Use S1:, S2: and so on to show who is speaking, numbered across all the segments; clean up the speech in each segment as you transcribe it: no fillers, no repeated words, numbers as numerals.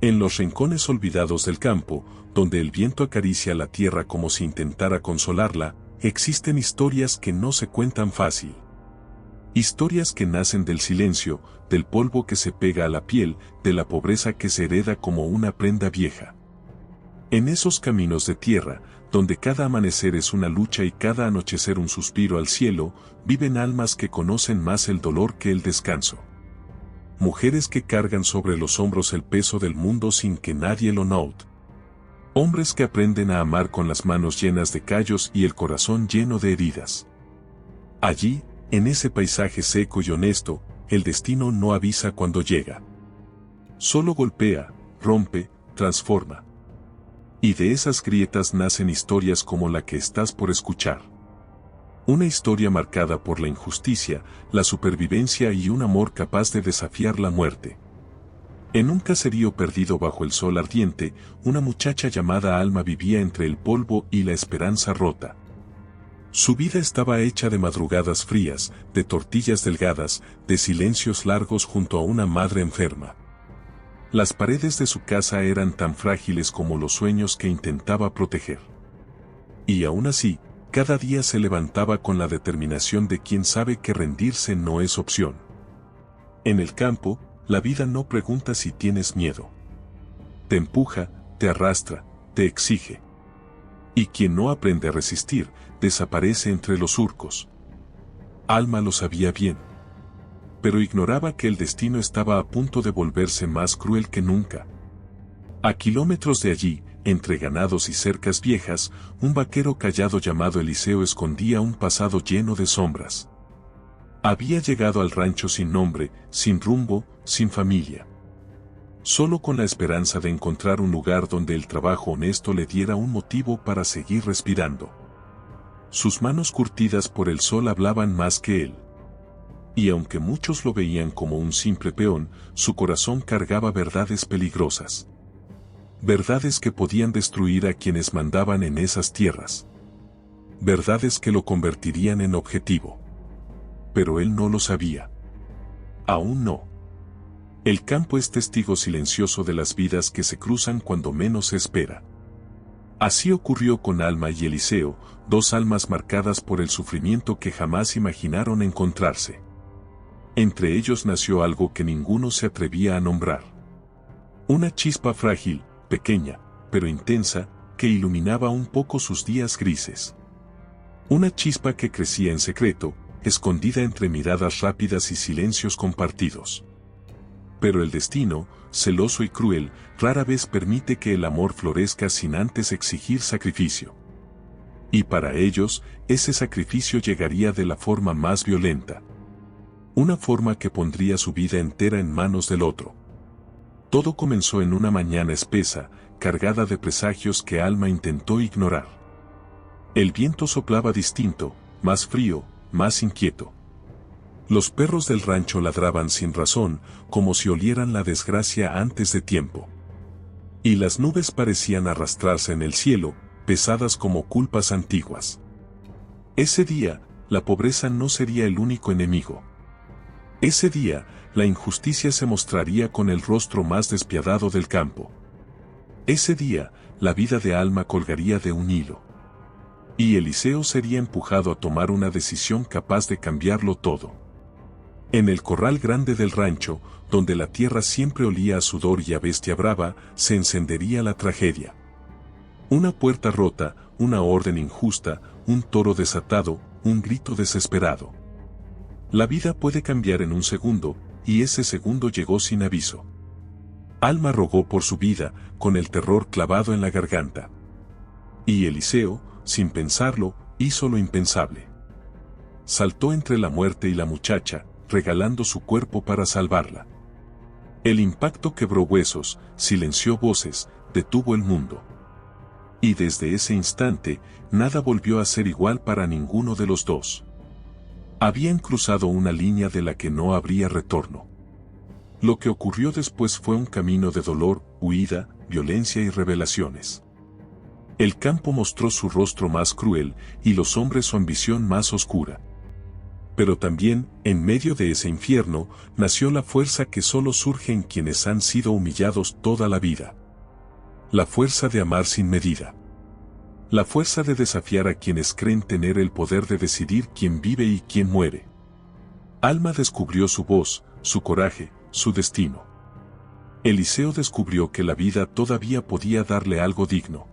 S1: En los rincones olvidados del campo, donde el viento acaricia la tierra como si intentara consolarla, existen historias que no se cuentan fácil. Historias que nacen del silencio, del polvo que se pega a la piel, de la pobreza que se hereda como una prenda vieja. En esos caminos de tierra, donde cada amanecer es una lucha y cada anochecer un suspiro al cielo, viven almas que conocen más el dolor que el descanso. Mujeres que cargan sobre los hombros el peso del mundo sin que nadie lo note. Hombres que aprenden a amar con las manos llenas de callos y el corazón lleno de heridas. Allí, en ese paisaje seco y honesto, el destino no avisa cuando llega. Solo golpea, rompe, transforma. Y de esas grietas nacen historias como la que estás por escuchar. Una historia marcada por la injusticia, la supervivencia y un amor capaz de desafiar la muerte. En un caserío perdido bajo el sol ardiente, una muchacha llamada Alma vivía entre el polvo y la esperanza rota. Su vida estaba hecha de madrugadas frías, de tortillas delgadas, de silencios largos junto a una madre enferma. Las paredes de su casa eran tan frágiles como los sueños que intentaba proteger. Y aún así, cada día se levantaba con la determinación de quien sabe que rendirse no es opción. En el campo, la vida no pregunta si tienes miedo. Te empuja, te arrastra, te exige. Y quien no aprende a resistir, desaparece entre los surcos. Alma lo sabía bien. Pero ignoraba que el destino estaba a punto de volverse más cruel que nunca. A kilómetros de allí, entre ganados y cercas viejas, un vaquero callado llamado Eliseo escondía un pasado lleno de sombras. Había llegado al rancho sin nombre, sin rumbo, sin familia. Solo con la esperanza de encontrar un lugar donde el trabajo honesto le diera un motivo para seguir respirando. Sus manos curtidas por el sol hablaban más que él. Y aunque muchos lo veían como un simple peón, su corazón cargaba verdades peligrosas. Verdades que podían destruir a quienes mandaban en esas tierras. Verdades que lo convertirían en objetivo. Pero él no lo sabía. Aún no. El campo es testigo silencioso de las vidas que se cruzan cuando menos se espera. Así ocurrió con Alma y Eliseo, dos almas marcadas por el sufrimiento que jamás imaginaron encontrarse. Entre ellos nació algo que ninguno se atrevía a nombrar. Una chispa frágil, pequeña, pero intensa, que iluminaba un poco sus días grises. Una chispa que crecía en secreto, escondida entre miradas rápidas y silencios compartidos. Pero el destino, celoso y cruel, rara vez permite que el amor florezca sin antes exigir sacrificio. Y para ellos, ese sacrificio llegaría de la forma más violenta. Una forma que pondría su vida entera en manos del otro. Todo comenzó en una mañana espesa, cargada de presagios que Alma intentó ignorar. El viento soplaba distinto, más frío, más inquieto. Los perros del rancho ladraban sin razón, como si olieran la desgracia antes de tiempo. Y las nubes parecían arrastrarse en el cielo, pesadas como culpas antiguas. Ese día, la pobreza no sería el único enemigo. Ese día, la injusticia se mostraría con el rostro más despiadado del campo. Ese día, la vida de Alma colgaría de un hilo. Y Eliseo sería empujado a tomar una decisión capaz de cambiarlo todo. En el corral grande del rancho, donde la tierra siempre olía a sudor y a bestia brava, se encendería la tragedia. Una puerta rota, una orden injusta, un toro desatado, un grito desesperado. La vida puede cambiar en un segundo, y ese segundo llegó sin aviso. Alma rogó por su vida, con el terror clavado en la garganta. Y Eliseo, sin pensarlo, hizo lo impensable. Saltó entre la muerte y la muchacha, regalando su cuerpo para salvarla. El impacto quebró huesos, silenció voces, detuvo el mundo. Y desde ese instante, nada volvió a ser igual para ninguno de los dos. Habían cruzado una línea de la que no habría retorno. Lo que ocurrió después fue un camino de dolor, huida, violencia y revelaciones. El campo mostró su rostro más cruel, y los hombres su ambición más oscura. Pero también, en medio de ese infierno, nació la fuerza que solo surge en quienes han sido humillados toda la vida. La fuerza de amar sin medida. La fuerza de desafiar a quienes creen tener el poder de decidir quién vive y quién muere. Alma descubrió su voz, su coraje, su destino. Eliseo descubrió que la vida todavía podía darle algo digno.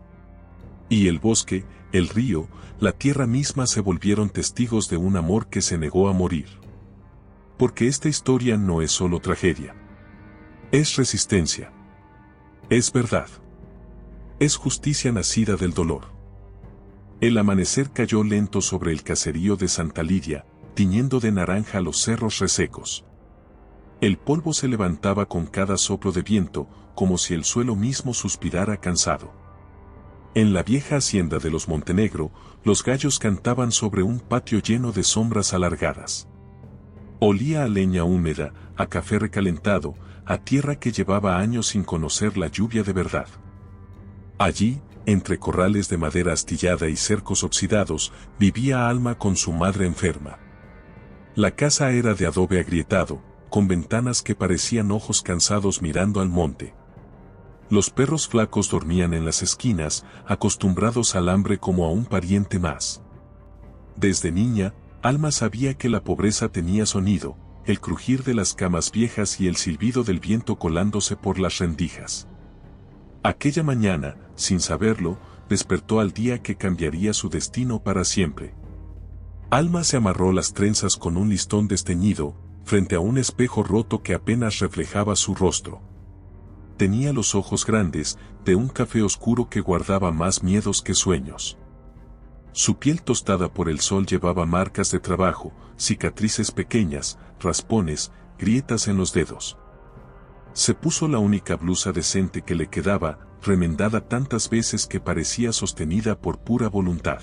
S1: Y el bosque, el río, la tierra misma se volvieron testigos de un amor que se negó a morir. Porque esta historia no es solo tragedia. Es resistencia. Es verdad. Es justicia nacida del dolor. El amanecer cayó lento sobre el caserío de Santa Lidia, tiñendo de naranja los cerros resecos. El polvo se levantaba con cada soplo de viento, como si el suelo mismo suspirara cansado. En la vieja hacienda de los Montenegro, los gallos cantaban sobre un patio lleno de sombras alargadas. Olía a leña húmeda, a café recalentado, a tierra que llevaba años sin conocer la lluvia de verdad. Allí, entre corrales de madera astillada y cercos oxidados, vivía Alma con su madre enferma. La casa era de adobe agrietado, con ventanas que parecían ojos cansados mirando al monte. Los perros flacos dormían en las esquinas, acostumbrados al hambre como a un pariente más. Desde niña, Alma sabía que la pobreza tenía sonido, el crujir de las camas viejas y el silbido del viento colándose por las rendijas. Aquella mañana, sin saberlo, despertó al día que cambiaría su destino para siempre. Alma se amarró las trenzas con un listón desteñido, frente a un espejo roto que apenas reflejaba su rostro. Tenía los ojos grandes, de un café oscuro que guardaba más miedos que sueños. Su piel tostada por el sol llevaba marcas de trabajo, cicatrices pequeñas, raspones, grietas en los dedos. Se puso la única blusa decente que le quedaba, remendada tantas veces que parecía sostenida por pura voluntad.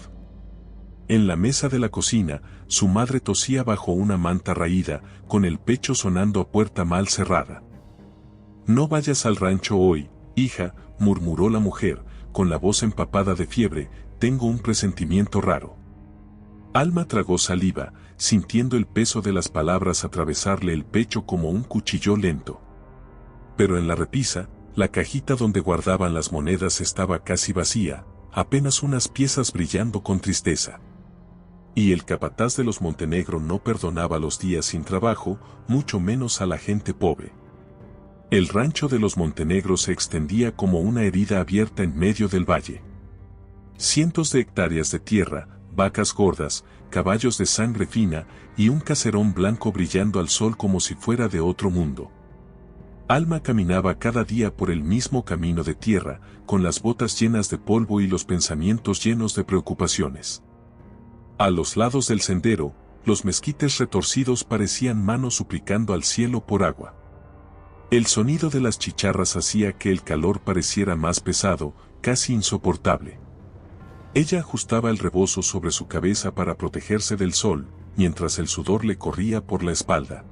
S1: En la mesa de la cocina, su madre tosía bajo una manta raída, con el pecho sonando a puerta mal cerrada. «No vayas al rancho hoy, hija», murmuró la mujer, con la voz empapada de fiebre, «tengo un presentimiento raro». Alma tragó saliva, sintiendo el peso de las palabras atravesarle el pecho como un cuchillo lento. Pero en la repisa, la cajita donde guardaban las monedas estaba casi vacía, apenas unas piezas brillando con tristeza. Y el capataz de los Montenegro no perdonaba los días sin trabajo, mucho menos a la gente pobre. El rancho de los Montenegro se extendía como una herida abierta en medio del valle. Cientos de hectáreas de tierra, vacas gordas, caballos de sangre fina y un caserón blanco brillando al sol como si fuera de otro mundo. Alma caminaba cada día por el mismo camino de tierra, con las botas llenas de polvo y los pensamientos llenos de preocupaciones. A los lados del sendero, los mezquites retorcidos parecían manos suplicando al cielo por agua. El sonido de las chicharras hacía que el calor pareciera más pesado, casi insoportable. Ella ajustaba el rebozo sobre su cabeza para protegerse del sol, mientras el sudor le corría por la espalda.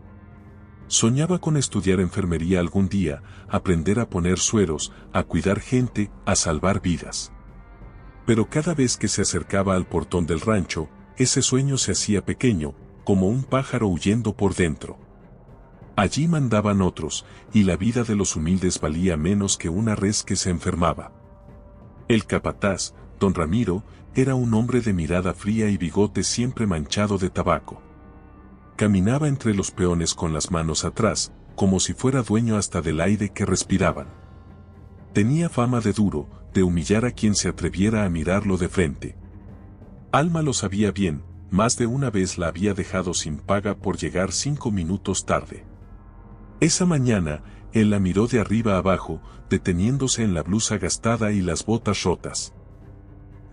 S1: Soñaba con estudiar enfermería algún día, aprender a poner sueros, a cuidar gente, a salvar vidas. Pero cada vez que se acercaba al portón del rancho, ese sueño se hacía pequeño, como un pájaro huyendo por dentro. Allí mandaban otros, y la vida de los humildes valía menos que una res que se enfermaba. El capataz, don Ramiro, era un hombre de mirada fría y bigote siempre manchado de tabaco. Caminaba entre los peones con las manos atrás, como si fuera dueño hasta del aire que respiraban. Tenía fama de duro, de humillar a quien se atreviera a mirarlo de frente. Alma lo sabía bien, más de una vez la había dejado sin paga por llegar 5 minutos tarde. Esa mañana, él la miró de arriba abajo, deteniéndose en la blusa gastada y las botas rotas.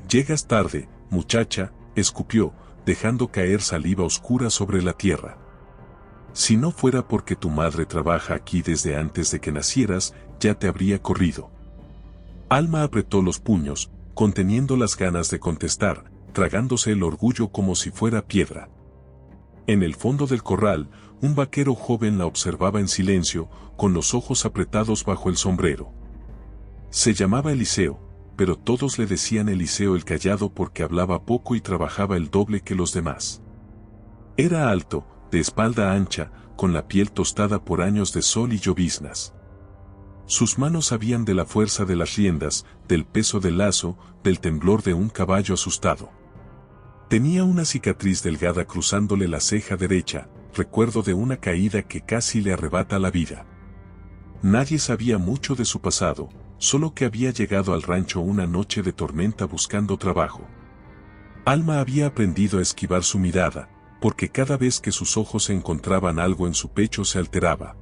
S1: «Llegas tarde, muchacha», escupió, dejando caer saliva oscura sobre la tierra. «Si no fuera porque tu madre trabaja aquí desde antes de que nacieras, ya te habría corrido». Alma apretó los puños, conteniendo las ganas de contestar, tragándose el orgullo como si fuera piedra. En el fondo del corral, un vaquero joven la observaba en silencio, con los ojos apretados bajo el sombrero. Se llamaba Eliseo, pero todos le decían Eliseo el Callado porque hablaba poco y trabajaba el doble que los demás. Era alto, de espalda ancha, con la piel tostada por años de sol y lloviznas. Sus manos sabían de la fuerza de las riendas, del peso del lazo, del temblor de un caballo asustado. Tenía una cicatriz delgada cruzándole la ceja derecha, recuerdo de una caída que casi le arrebata la vida. Nadie sabía mucho de su pasado, solo que había llegado al rancho una noche de tormenta buscando trabajo. Alma había aprendido a esquivar su mirada, porque cada vez que sus ojos encontraban algo en su pecho se alteraba.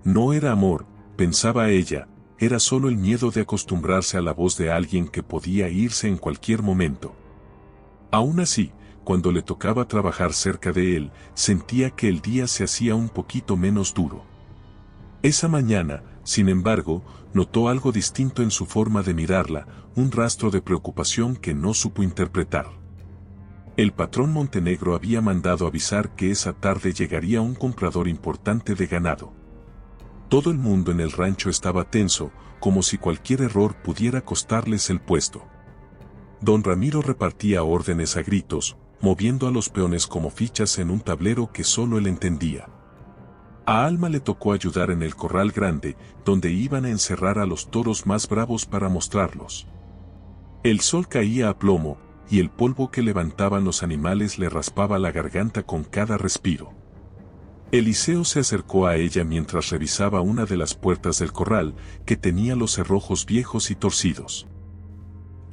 S1: No era amor, pensaba ella, era solo el miedo de acostumbrarse a la voz de alguien que podía irse en cualquier momento. Aún así, cuando le tocaba trabajar cerca de él, sentía que el día se hacía un poquito menos duro. Esa mañana, sin embargo, notó algo distinto en su forma de mirarla, un rastro de preocupación que no supo interpretar. El patrón Montenegro había mandado avisar que esa tarde llegaría un comprador importante de ganado. Todo el mundo en el rancho estaba tenso, como si cualquier error pudiera costarles el puesto. Don Ramiro repartía órdenes a gritos, moviendo a los peones como fichas en un tablero que solo él entendía. A Alma le tocó ayudar en el corral grande, donde iban a encerrar a los toros más bravos para mostrarlos. El sol caía a plomo, y el polvo que levantaban los animales le raspaba la garganta con cada respiro. Eliseo se acercó a ella mientras revisaba una de las puertas del corral, que tenía los cerrojos viejos y torcidos.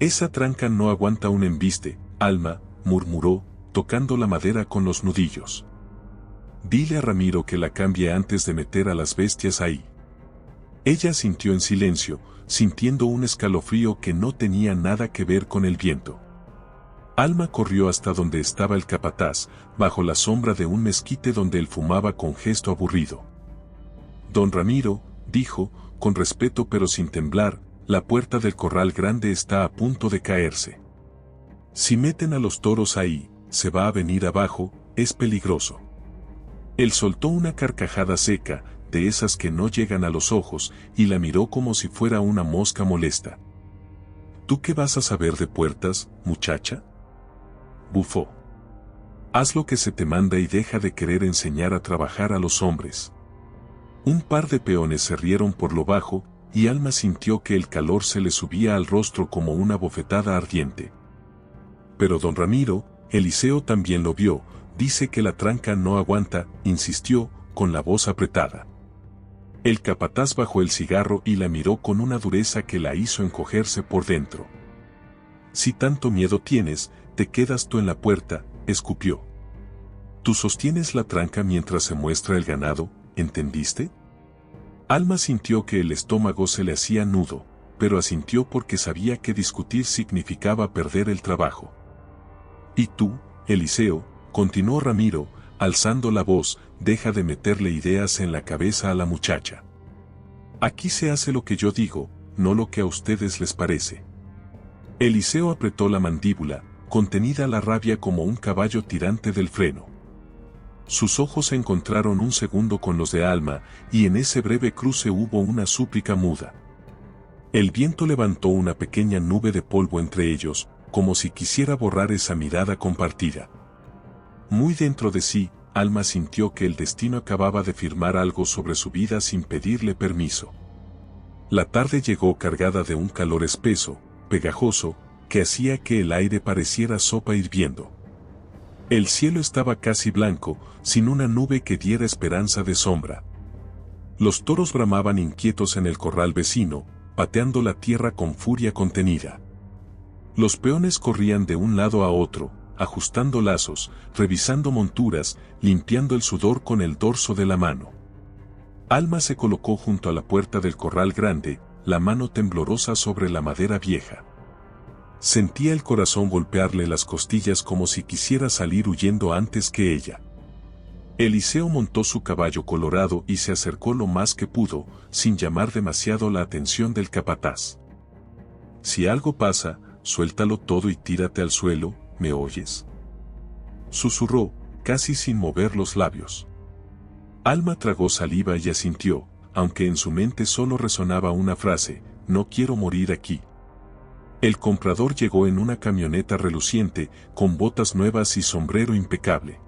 S1: «Esa tranca no aguanta un embiste, Alma», murmuró, tocando la madera con los nudillos. «Dile a Ramiro que la cambie antes de meter a las bestias ahí». Ella asintió en silencio, sintiendo un escalofrío que no tenía nada que ver con el viento. Alma corrió hasta donde estaba el capataz, bajo la sombra de un mezquite donde él fumaba con gesto aburrido. «Don Ramiro», dijo, con respeto pero sin temblar, «la puerta del corral grande está a punto de caerse. Si meten a los toros ahí, se va a venir abajo, es peligroso». Él soltó una carcajada seca, de esas que no llegan a los ojos, y la miró como si fuera una mosca molesta. «¿Tú qué vas a saber de puertas, muchacha?», bufó. «Haz lo que se te manda y deja de querer enseñar a trabajar a los hombres». Un par de peones se rieron por lo bajo, y Alma sintió que el calor se le subía al rostro como una bofetada ardiente. Pero don Ramiro, Eliseo también lo vio, «dice que la tranca no aguanta», insistió, con la voz apretada. El capataz bajó el cigarro y la miró con una dureza que la hizo encogerse por dentro. «Si tanto miedo tienes, te quedas tú en la puerta», escupió. «Tú sostienes la tranca mientras se muestra el ganado, ¿entendiste?». Alma sintió que el estómago se le hacía nudo, pero asintió porque sabía que discutir significaba perder el trabajo. «Y tú, Eliseo», continuó Ramiro, alzando la voz, «deja de meterle ideas en la cabeza a la muchacha. Aquí se hace lo que yo digo, no lo que a ustedes les parece». Eliseo apretó la mandíbula, contenida la rabia como un caballo tirante del freno. Sus ojos se encontraron un segundo con los de Alma, y en ese breve cruce hubo una súplica muda. El viento levantó una pequeña nube de polvo entre ellos, como si quisiera borrar esa mirada compartida. Muy dentro de sí, Alma sintió que el destino acababa de firmar algo sobre su vida sin pedirle permiso. La tarde llegó cargada de un calor espeso, pegajoso, que hacía que el aire pareciera sopa hirviendo. El cielo estaba casi blanco, sin una nube que diera esperanza de sombra. Los toros bramaban inquietos en el corral vecino, pateando la tierra con furia contenida. Los peones corrían de un lado a otro, ajustando lazos, revisando monturas, limpiando el sudor con el dorso de la mano. Alma se colocó junto a la puerta del corral grande, la mano temblorosa sobre la madera vieja. Sentía el corazón golpearle las costillas como si quisiera salir huyendo antes que ella. Eliseo montó su caballo colorado y se acercó lo más que pudo, sin llamar demasiado la atención del capataz. «Si algo pasa, suéltalo todo y tírate al suelo, ¿me oyes?», susurró, casi sin mover los labios. Alma tragó saliva y asintió, aunque en su mente solo resonaba una frase: «no quiero morir aquí». El comprador llegó en una camioneta reluciente, con botas nuevas y sombrero impecable.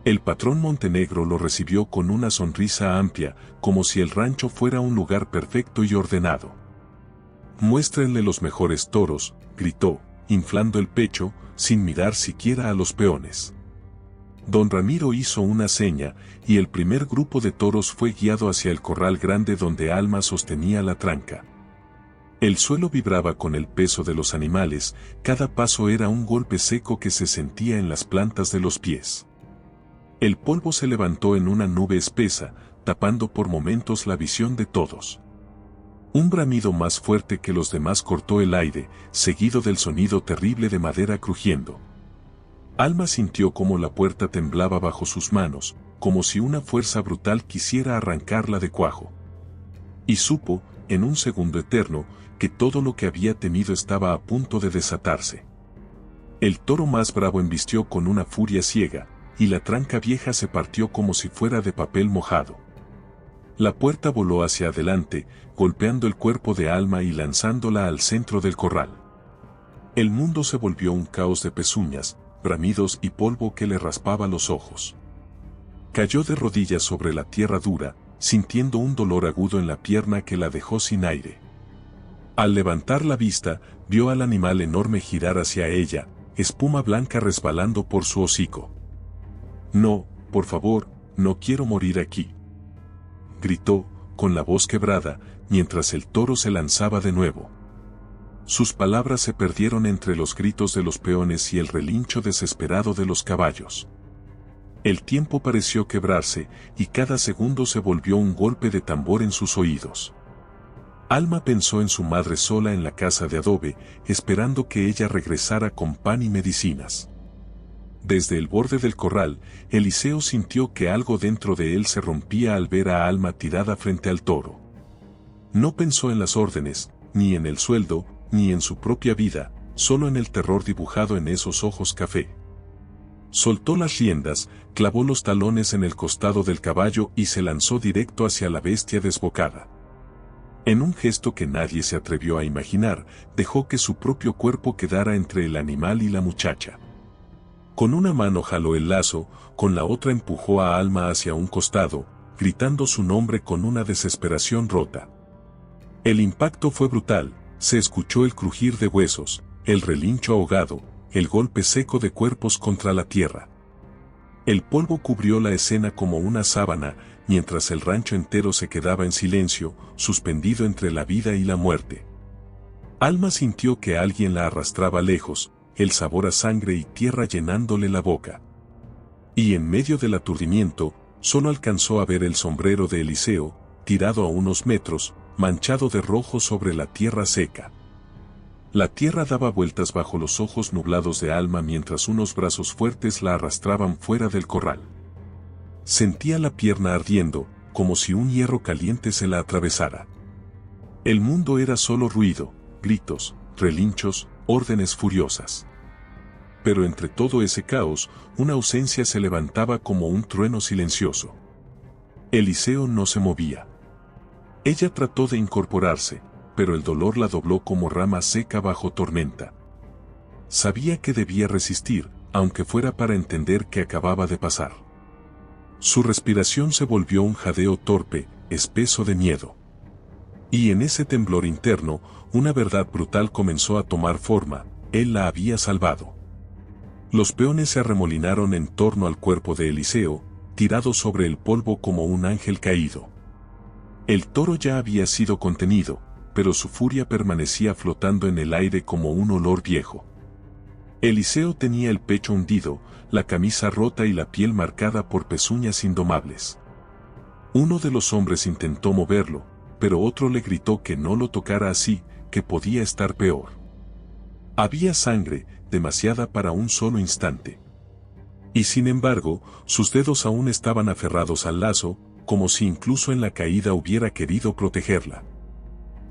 S1: El patrón Montenegro lo recibió con una sonrisa amplia, como si el rancho fuera un lugar perfecto y ordenado. «Muéstrenle los mejores toros», gritó, inflando el pecho, sin mirar siquiera a los peones. Don Ramiro hizo una seña, y el primer grupo de toros fue guiado hacia el corral grande donde Alma sostenía la tranca. El suelo vibraba con el peso de los animales, cada paso era un golpe seco que se sentía en las plantas de los pies. El polvo se levantó en una nube espesa, tapando por momentos la visión de todos. Un bramido más fuerte que los demás cortó el aire, seguido del sonido terrible de madera crujiendo. Alma sintió como la puerta temblaba bajo sus manos, como si una fuerza brutal quisiera arrancarla de cuajo. Y supo, en un segundo eterno, que todo lo que había temido estaba a punto de desatarse. El toro más bravo embistió con una furia ciega, y la tranca vieja se partió como si fuera de papel mojado. La puerta voló hacia adelante, golpeando el cuerpo de Alma y lanzándola al centro del corral. El mundo se volvió un caos de pezuñas, bramidos y polvo que le raspaba los ojos. Cayó de rodillas sobre la tierra dura, sintiendo un dolor agudo en la pierna que la dejó sin aire. Al levantar la vista, vio al animal enorme girar hacia ella, espuma blanca resbalando por su hocico. «No, por favor, no quiero morir aquí», gritó, con la voz quebrada, mientras el toro se lanzaba de nuevo. Sus palabras se perdieron entre los gritos de los peones y el relincho desesperado de los caballos. El tiempo pareció quebrarse, y cada segundo se volvió un golpe de tambor en sus oídos. Alma pensó en su madre sola en la casa de adobe, esperando que ella regresara con pan y medicinas. Desde el borde del corral, Eliseo sintió que algo dentro de él se rompía al ver a Alma tirada frente al toro. No pensó en las órdenes, ni en el sueldo, ni en su propia vida, solo en el terror dibujado en esos ojos café. Soltó las riendas, clavó los talones en el costado del caballo y se lanzó directo hacia la bestia desbocada. En un gesto que nadie se atrevió a imaginar, dejó que su propio cuerpo quedara entre el animal y la muchacha. Con una mano jaló el lazo, con la otra empujó a Alma hacia un costado, gritando su nombre con una desesperación rota. El impacto fue brutal, se escuchó el crujir de huesos, el relincho ahogado, el golpe seco de cuerpos contra la tierra. El polvo cubrió la escena como una sábana, mientras el rancho entero se quedaba en silencio, suspendido entre la vida y la muerte. Alma sintió que alguien la arrastraba lejos, el sabor a sangre y tierra llenándole la boca. Y en medio del aturdimiento, solo alcanzó a ver el sombrero de Eliseo, tirado a unos metros, manchado de rojo sobre la tierra seca. La tierra daba vueltas bajo los ojos nublados de Alma mientras unos brazos fuertes la arrastraban fuera del corral. Sentía la pierna ardiendo, como si un hierro caliente se la atravesara. El mundo era solo ruido, gritos, relinchos, órdenes furiosas. Pero entre todo ese caos, una ausencia se levantaba como un trueno silencioso. Eliseo no se movía. Ella trató de incorporarse, pero el dolor la dobló como rama seca bajo tormenta. Sabía que debía resistir, aunque fuera para entender qué acababa de pasar. Su respiración se volvió un jadeo torpe, espeso de miedo. Y en ese temblor interno, una verdad brutal comenzó a tomar forma: él la había salvado. Los peones se arremolinaron en torno al cuerpo de Eliseo, tirado sobre el polvo como un ángel caído. El toro ya había sido contenido, pero su furia permanecía flotando en el aire como un olor viejo. Eliseo tenía el pecho hundido, la camisa rota y la piel marcada por pezuñas indomables. Uno de los hombres intentó moverlo, pero otro le gritó que no lo tocara así, que podía estar peor. Había sangre, demasiada para un solo instante. Y sin embargo, sus dedos aún estaban aferrados al lazo, como si incluso en la caída hubiera querido protegerla.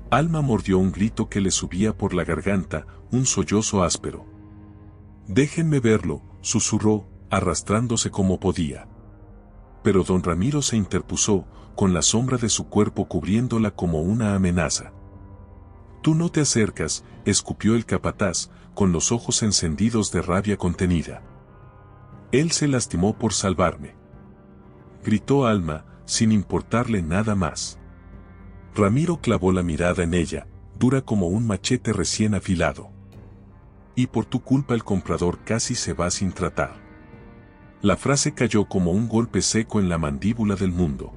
S1: Alma mordió un grito que le subía por la garganta, un sollozo áspero. «Déjenme verlo», susurró, arrastrándose como podía. Pero don Ramiro se interpuso, con la sombra de su cuerpo cubriéndola como una amenaza. «Tú no te acercas», escupió el capataz, con los ojos encendidos de rabia contenida. Él se lastimó por salvarme. Gritó Alma, sin importarle nada más. Ramiro clavó la mirada en ella, dura como un machete recién afilado. Y por tu culpa el comprador casi se va sin tratar. La frase cayó como un golpe seco en la mandíbula del mundo.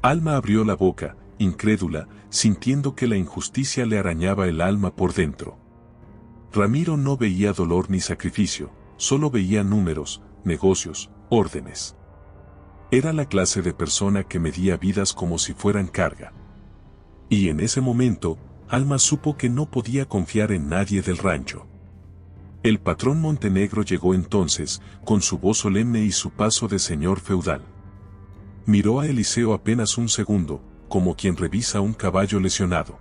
S1: Alma abrió la boca, incrédula, sintiendo que la injusticia le arañaba el alma por dentro. Ramiro no veía dolor ni sacrificio, solo veía números, negocios, órdenes. Era la clase de persona que medía vidas como si fueran carga. Y en ese momento, Alma supo que no podía confiar en nadie del rancho. El patrón Montenegro llegó entonces, con su voz solemne y su paso de señor feudal. Miró a Eliseo apenas un segundo, como quien revisa un caballo lesionado.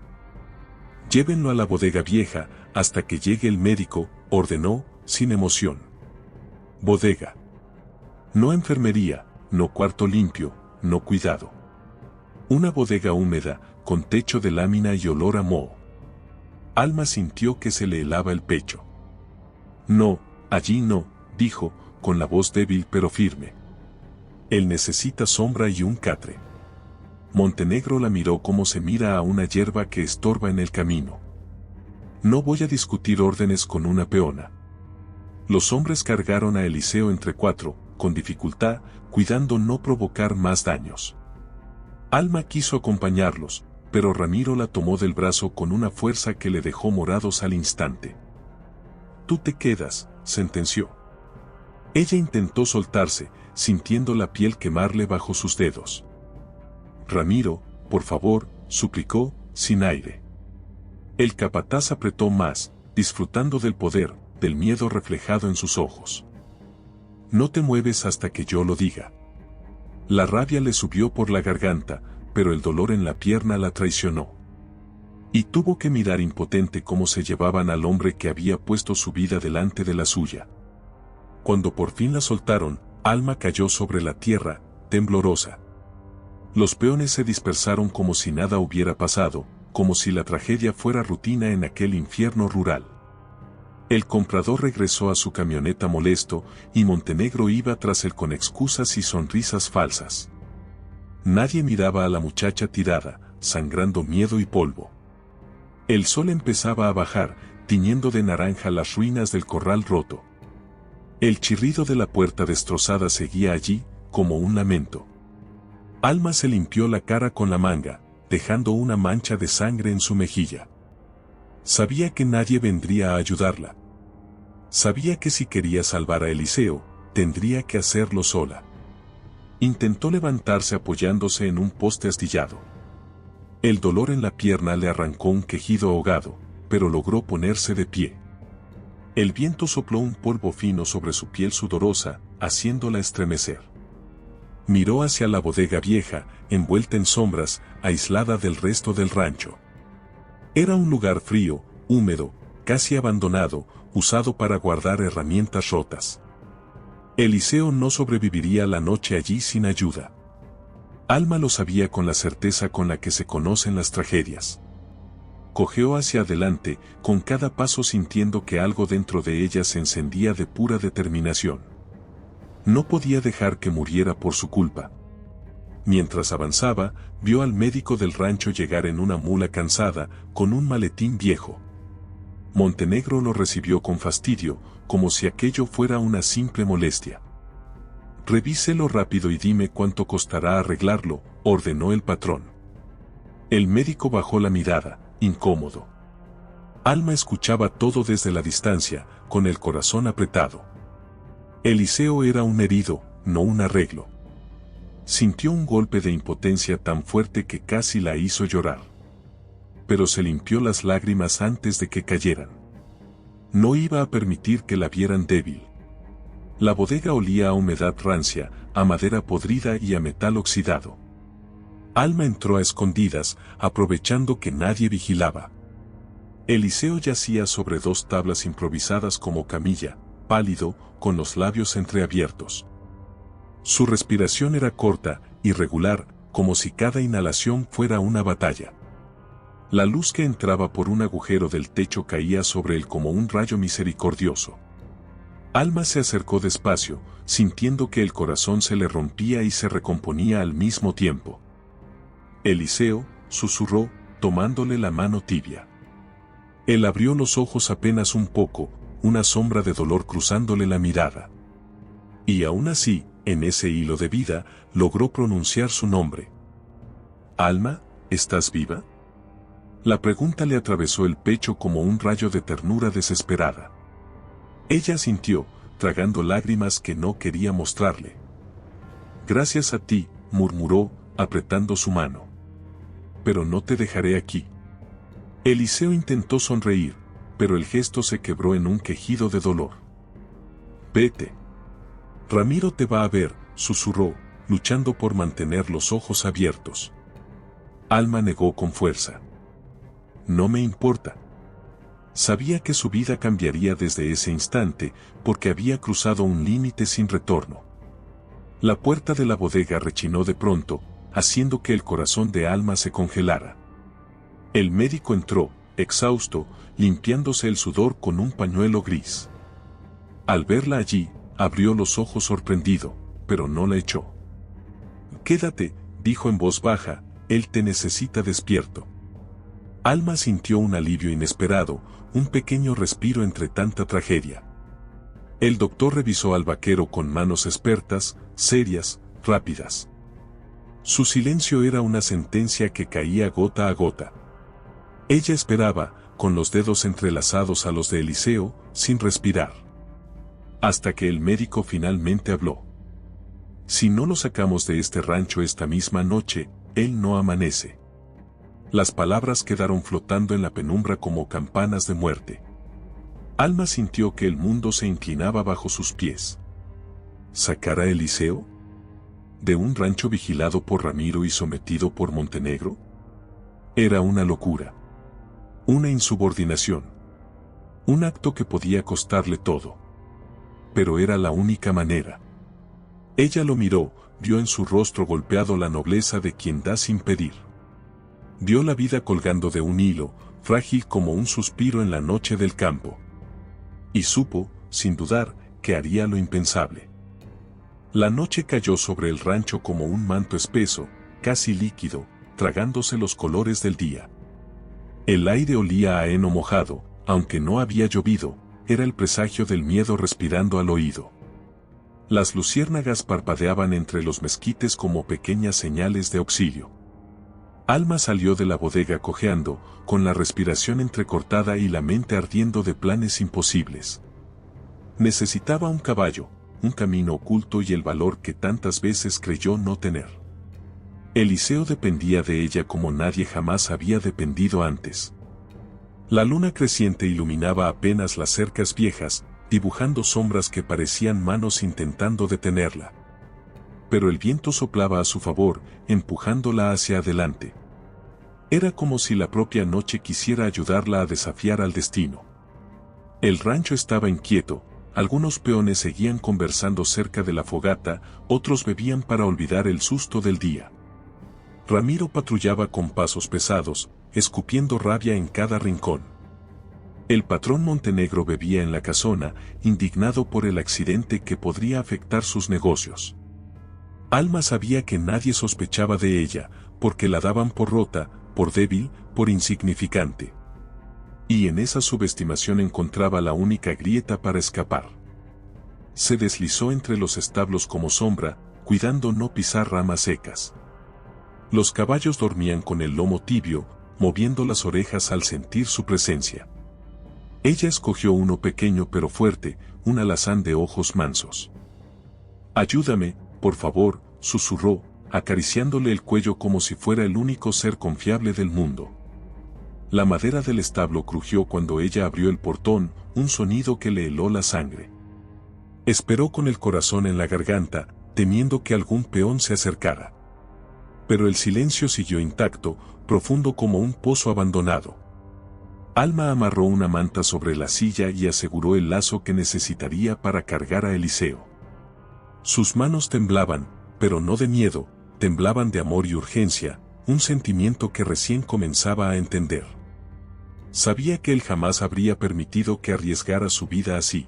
S1: Llévenlo a la bodega vieja, hasta que llegue el médico, ordenó, sin emoción. Bodega. No enfermería, no cuarto limpio, no cuidado. Una bodega húmeda, con techo de lámina y olor a moho. Alma sintió que se le helaba el pecho. No, allí no, dijo, con la voz débil pero firme. Él necesita sombra y un catre. Montenegro la miró como se mira a una hierba que estorba en el camino. No voy a discutir órdenes con una peona. Los hombres cargaron a Eliseo entre cuatro, con dificultad, cuidando no provocar más daños. Alma quiso acompañarlos, pero Ramiro la tomó del brazo con una fuerza que le dejó morados al instante. Tú te quedas, sentenció. Ella intentó soltarse, sintiendo la piel quemarle bajo sus dedos. Ramiro, por favor, suplicó, sin aire. El capataz apretó más, disfrutando del poder, del miedo reflejado en sus ojos. No te mueves hasta que yo lo diga. La rabia le subió por la garganta, pero el dolor en la pierna la traicionó. Y tuvo que mirar impotente cómo se llevaban al hombre que había puesto su vida delante de la suya. Cuando por fin la soltaron, Alma cayó sobre la tierra, temblorosa. Los peones se dispersaron como si nada hubiera pasado, como si la tragedia fuera rutina en aquel infierno rural. El comprador regresó a su camioneta molesto, y Montenegro iba tras él con excusas y sonrisas falsas. Nadie miraba a la muchacha tirada, sangrando miedo y polvo. El sol empezaba a bajar, tiñendo de naranja las ruinas del corral roto. El chirrido de la puerta destrozada seguía allí, como un lamento. Alma se limpió la cara con la manga, dejando una mancha de sangre en su mejilla. Sabía que nadie vendría a ayudarla. Sabía que si quería salvar a Eliseo, tendría que hacerlo sola. Intentó levantarse apoyándose en un poste astillado. El dolor en la pierna le arrancó un quejido ahogado, pero logró ponerse de pie. El viento sopló un polvo fino sobre su piel sudorosa, haciéndola estremecer. Miró hacia la bodega vieja, envuelta en sombras, aislada del resto del rancho. Era un lugar frío, húmedo, casi abandonado, usado para guardar herramientas rotas. Eliseo no sobreviviría la noche allí sin ayuda. Alma lo sabía con la certeza con la que se conocen las tragedias. Cojeó hacia adelante, con cada paso sintiendo que algo dentro de ella se encendía de pura determinación. No podía dejar que muriera por su culpa. Mientras avanzaba, vio al médico del rancho llegar en una mula cansada, con un maletín viejo. Montenegro lo recibió con fastidio, como si aquello fuera una simple molestia. Revíselo rápido y dime cuánto costará arreglarlo, ordenó el patrón. El médico bajó la mirada, incómodo. Alma escuchaba todo desde la distancia, con el corazón apretado. Eliseo era un herido, no un arreglo. Sintió un golpe de impotencia tan fuerte que casi la hizo llorar. Pero se limpió las lágrimas antes de que cayeran. No iba a permitir que la vieran débil. La bodega olía a humedad rancia, a madera podrida y a metal oxidado. Alma entró a escondidas, aprovechando que nadie vigilaba. Eliseo yacía sobre dos tablas improvisadas como camilla, pálido, con los labios entreabiertos. Su respiración era corta, irregular, como si cada inhalación fuera una batalla. La luz que entraba por un agujero del techo caía sobre él como un rayo misericordioso. Alma se acercó despacio, sintiendo que el corazón se le rompía y se recomponía al mismo tiempo. Eliseo, susurró, tomándole la mano tibia. Él abrió los ojos apenas un poco, una sombra de dolor cruzándole la mirada. Y aún así, en ese hilo de vida, logró pronunciar su nombre. «Alma, ¿estás viva?». La pregunta le atravesó el pecho como un rayo de ternura desesperada. Ella sintió, tragando lágrimas que no quería mostrarle. «Gracias a ti», murmuró, apretando su mano. «Pero no te dejaré aquí». Eliseo intentó sonreír, pero el gesto se quebró en un quejido de dolor. «Vete. Ramiro te va a ver», susurró, luchando por mantener los ojos abiertos. Alma negó con fuerza. «No me importa». Sabía que su vida cambiaría desde ese instante, porque había cruzado un límite sin retorno. La puerta de la bodega rechinó de pronto, haciendo que el corazón de Alma se congelara. El médico entró, exhausto, limpiándose el sudor con un pañuelo gris. Al verla allí, abrió los ojos sorprendido, pero no la echó. «Quédate», dijo en voz baja, «él te necesita despierto». Alma sintió un alivio inesperado, un pequeño respiro entre tanta tragedia. El doctor revisó al vaquero con manos expertas, serias, rápidas. Su silencio era una sentencia que caía gota a gota. Ella esperaba, con los dedos entrelazados a los de Eliseo, sin respirar. Hasta que el médico finalmente habló. «Si no lo sacamos de este rancho esta misma noche, él no amanece». Las palabras quedaron flotando en la penumbra como campanas de muerte. Alma sintió que el mundo se inclinaba bajo sus pies. ¿Sacar a Eliseo? ¿De un rancho vigilado por Ramiro y sometido por Montenegro? Era una locura. Una insubordinación. Un acto que podía costarle todo. Pero era la única manera. Ella lo miró, vio en su rostro golpeado la nobleza de quien da sin pedir. Vio la vida colgando de un hilo, frágil como un suspiro en la noche del campo. Y supo, sin dudar, que haría lo impensable. La noche cayó sobre el rancho como un manto espeso, casi líquido, tragándose los colores del día. El aire olía a heno mojado, aunque no había llovido, era el presagio del miedo respirando al oído. Las luciérnagas parpadeaban entre los mezquites como pequeñas señales de auxilio. Alma salió de la bodega cojeando, con la respiración entrecortada y la mente ardiendo de planes imposibles. Necesitaba un caballo, un camino oculto y el valor que tantas veces creyó no tener. Eliseo dependía de ella como nadie jamás había dependido antes. La luna creciente iluminaba apenas las cercas viejas, dibujando sombras que parecían manos intentando detenerla. Pero el viento soplaba a su favor, empujándola hacia adelante. Era como si la propia noche quisiera ayudarla a desafiar al destino. El rancho estaba inquieto, algunos peones seguían conversando cerca de la fogata, otros bebían para olvidar el susto del día. Ramiro patrullaba con pasos pesados, escupiendo rabia en cada rincón. El patrón Montenegro bebía en la casona, indignado por el accidente que podría afectar sus negocios. Alma sabía que nadie sospechaba de ella, porque la daban por rota, por débil, por insignificante. Y en esa subestimación encontraba la única grieta para escapar. Se deslizó entre los establos como sombra, cuidando no pisar ramas secas. Los caballos dormían con el lomo tibio, moviendo las orejas al sentir su presencia. Ella escogió uno pequeño pero fuerte, un alazán de ojos mansos. «Ayúdame, por favor», susurró, acariciándole el cuello como si fuera el único ser confiable del mundo. La madera del establo crujió cuando ella abrió el portón, un sonido que le heló la sangre. Esperó con el corazón en la garganta, temiendo que algún peón se acercara. Pero el silencio siguió intacto, profundo como un pozo abandonado. Alma amarró una manta sobre la silla y aseguró el lazo que necesitaría para cargar a Eliseo. Sus manos temblaban, pero no de miedo, temblaban de amor y urgencia, un sentimiento que recién comenzaba a entender. Sabía que él jamás habría permitido que arriesgara su vida así.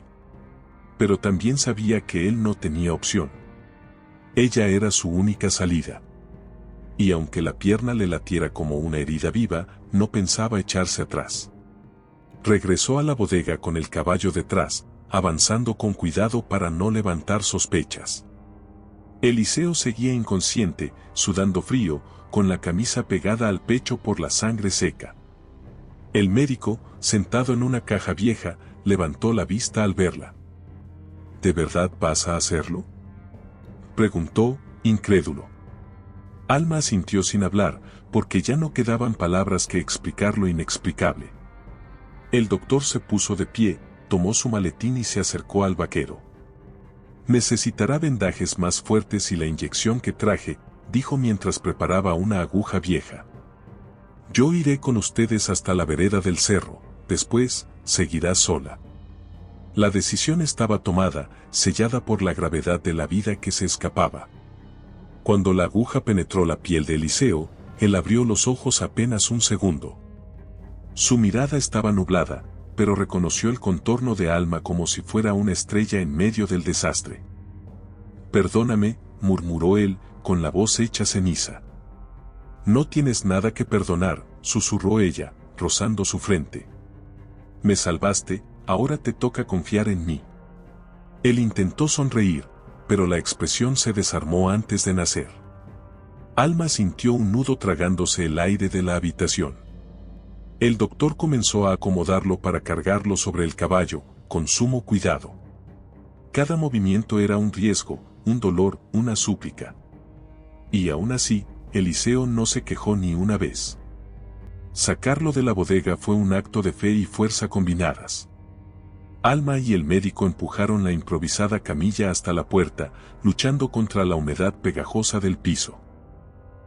S1: Pero también sabía que él no tenía opción. Ella era su única salida. Y aunque la pierna le latiera como una herida viva, no pensaba echarse atrás. Regresó a la bodega con el caballo detrás, avanzando con cuidado para no levantar sospechas. Eliseo seguía inconsciente, sudando frío, con la camisa pegada al pecho por la sangre seca. El médico, sentado en una caja vieja, levantó la vista al verla. ¿De verdad vas a hacerlo?, preguntó, incrédulo. Alma asintió sin hablar, porque ya no quedaban palabras que explicar lo inexplicable. El doctor se puso de pie, tomó su maletín y se acercó al vaquero. Necesitará vendajes más fuertes y la inyección que traje, dijo mientras preparaba una aguja vieja. Yo iré con ustedes hasta la vereda del cerro, después, seguirás sola. La decisión estaba tomada, sellada por la gravedad de la vida que se escapaba. Cuando la aguja penetró la piel de Eliseo, él abrió los ojos apenas un segundo. Su mirada estaba nublada, pero reconoció el contorno de Alma como si fuera una estrella en medio del desastre. Perdóname, murmuró él, con la voz hecha ceniza. No tienes nada que perdonar, susurró ella, rozando su frente. Me salvaste, ahora te toca confiar en mí. Él intentó sonreír, pero la expresión se desarmó antes de nacer. Alma sintió un nudo tragándose el aire de la habitación. El doctor comenzó a acomodarlo para cargarlo sobre el caballo, con sumo cuidado. Cada movimiento era un riesgo, un dolor, una súplica. Y aún así, Eliseo no se quejó ni una vez. Sacarlo de la bodega fue un acto de fe y fuerza combinadas. Alma y el médico empujaron la improvisada camilla hasta la puerta, luchando contra la humedad pegajosa del piso.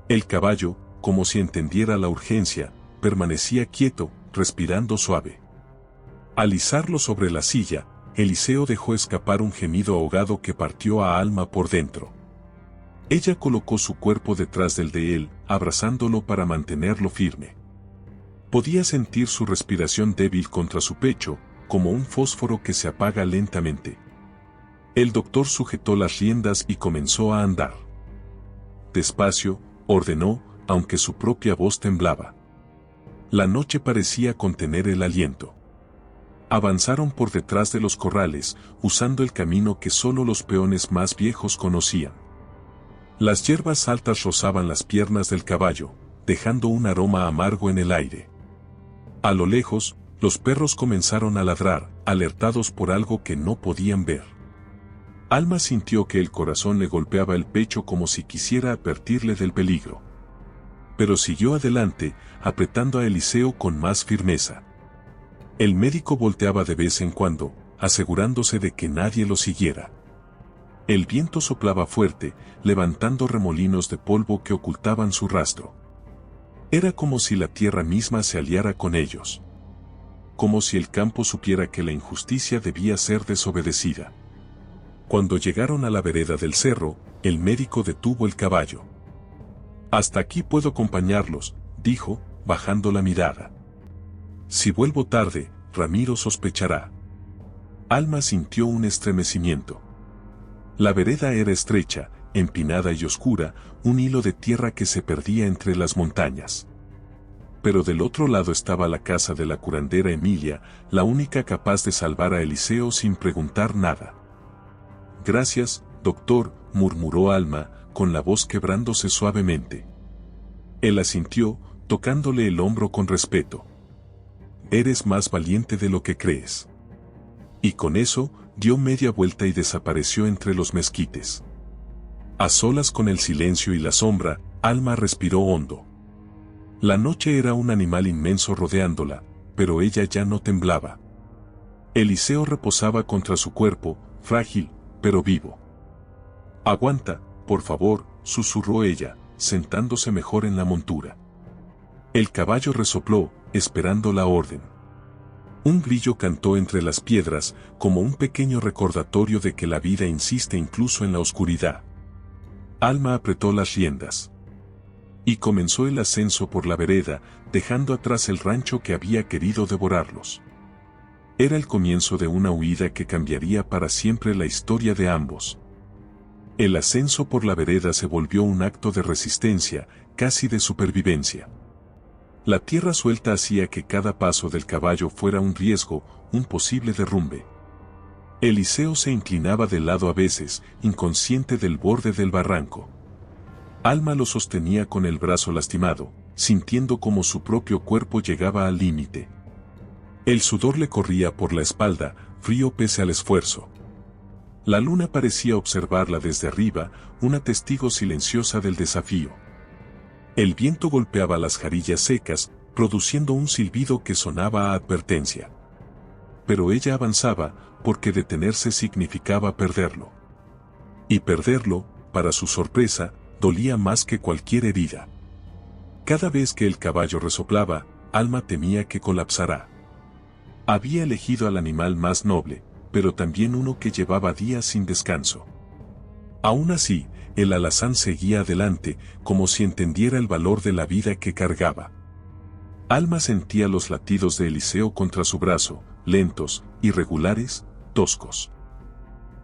S1: El caballo, como si entendiera la urgencia, permanecía quieto, respirando suave. Al izarlo sobre la silla, Eliseo dejó escapar un gemido ahogado que partió a Alma por dentro. Ella colocó su cuerpo detrás del de él, abrazándolo para mantenerlo firme. Podía sentir su respiración débil contra su pecho, como un fósforo que se apaga lentamente. El doctor sujetó las riendas y comenzó a andar. Despacio, ordenó, aunque su propia voz temblaba. La noche parecía contener el aliento. Avanzaron por detrás de los corrales, usando el camino que solo los peones más viejos conocían. Las hierbas altas rozaban las piernas del caballo, dejando un aroma amargo en el aire. A lo lejos, los perros comenzaron a ladrar, alertados por algo que no podían ver. Alma sintió que el corazón le golpeaba el pecho como si quisiera advertirle del peligro. Pero siguió adelante, apretando a Eliseo con más firmeza. El médico volteaba de vez en cuando, asegurándose de que nadie lo siguiera. El viento soplaba fuerte, levantando remolinos de polvo que ocultaban su rastro. Era como si la tierra misma se aliara con ellos. Como si el campo supiera que la injusticia debía ser desobedecida. Cuando llegaron a la vereda del cerro, el médico detuvo el caballo. «Hasta aquí puedo acompañarlos», dijo, bajando la mirada. «Si vuelvo tarde, Ramiro sospechará». Alma sintió un estremecimiento. La vereda era estrecha, empinada y oscura, un hilo de tierra que se perdía entre las montañas. Pero del otro lado estaba la casa de la curandera Emilia, la única capaz de salvar a Eliseo sin preguntar nada. «Gracias, doctor», murmuró Alma, con la voz quebrándose suavemente. Él asintió, tocándole el hombro con respeto. «Eres más valiente de lo que crees». Y con eso, dio media vuelta y desapareció entre los mezquites. A solas con el silencio y la sombra, Alma respiró hondo. La noche era un animal inmenso rodeándola, pero ella ya no temblaba. Eliseo reposaba contra su cuerpo, frágil, pero vivo. «Aguanta, por favor», susurró ella, sentándose mejor en la montura. El caballo resopló, esperando la orden. Un grillo cantó entre las piedras, como un pequeño recordatorio de que la vida insiste incluso en la oscuridad. Alma apretó las riendas. Y comenzó el ascenso por la vereda, dejando atrás el rancho que había querido devorarlos. Era el comienzo de una huida que cambiaría para siempre la historia de ambos. El ascenso por la vereda se volvió un acto de resistencia, casi de supervivencia. La tierra suelta hacía que cada paso del caballo fuera un riesgo, un posible derrumbe. Eliseo se inclinaba de lado a veces, inconsciente del borde del barranco. Alma lo sostenía con el brazo lastimado, sintiendo como su propio cuerpo llegaba al límite. El sudor le corría por la espalda, frío pese al esfuerzo. La luna parecía observarla desde arriba, una testigo silenciosa del desafío. El viento golpeaba las jarillas secas, produciendo un silbido que sonaba a advertencia. Pero ella avanzaba, porque detenerse significaba perderlo. Y perderlo, para su sorpresa, dolía más que cualquier herida. Cada vez que el caballo resoplaba, Alma temía que colapsara. Había elegido al animal más noble, pero también uno que llevaba días sin descanso. Aún así, el alazán seguía adelante, como si entendiera el valor de la vida que cargaba. Alma sentía los latidos de Eliseo contra su brazo, lentos, irregulares, toscos.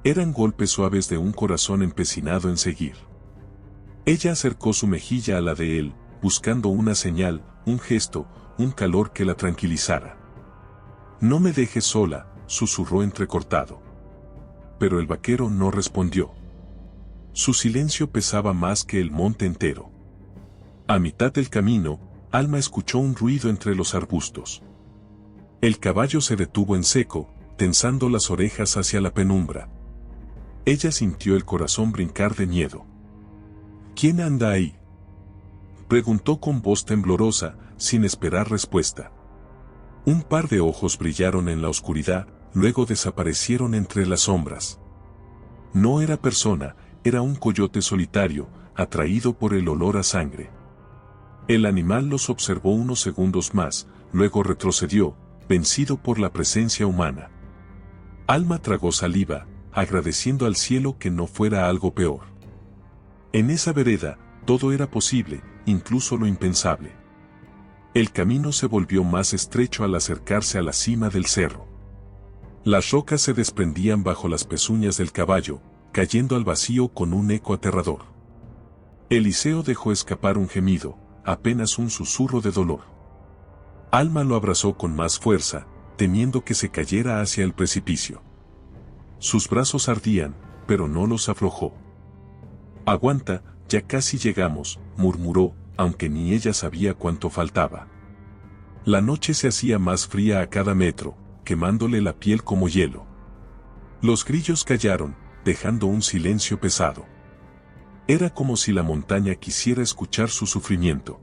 S1: Eran golpes suaves de un corazón empecinado en seguir. Ella acercó su mejilla a la de él, buscando una señal, un gesto, un calor que la tranquilizara. «No me dejes sola», susurró entrecortado. Pero el vaquero no respondió. Su silencio pesaba más que el monte entero. A mitad del camino, Alma escuchó un ruido entre los arbustos. El caballo se detuvo en seco, tensando las orejas hacia la penumbra. Ella sintió el corazón brincar de miedo. «¿Quién anda ahí?», preguntó con voz temblorosa, sin esperar respuesta. Un par de ojos brillaron en la oscuridad, luego desaparecieron entre las sombras. No era persona, era un coyote solitario, atraído por el olor a sangre. El animal los observó unos segundos más, luego retrocedió, vencido por la presencia humana. Alma tragó saliva, agradeciendo al cielo que no fuera algo peor. En esa vereda, todo era posible, incluso lo impensable. El camino se volvió más estrecho al acercarse a la cima del cerro. Las rocas se desprendían bajo las pezuñas del caballo, cayendo al vacío con un eco aterrador. Eliseo dejó escapar un gemido, apenas un susurro de dolor. Alma lo abrazó con más fuerza, temiendo que se cayera hacia el precipicio. Sus brazos ardían, pero no los aflojó. «Aguanta, ya casi llegamos», murmuró, aunque ni ella sabía cuánto faltaba. La noche se hacía más fría a cada metro, quemándole la piel como hielo. Los grillos callaron, dejando un silencio pesado. Era como si la montaña quisiera escuchar su sufrimiento.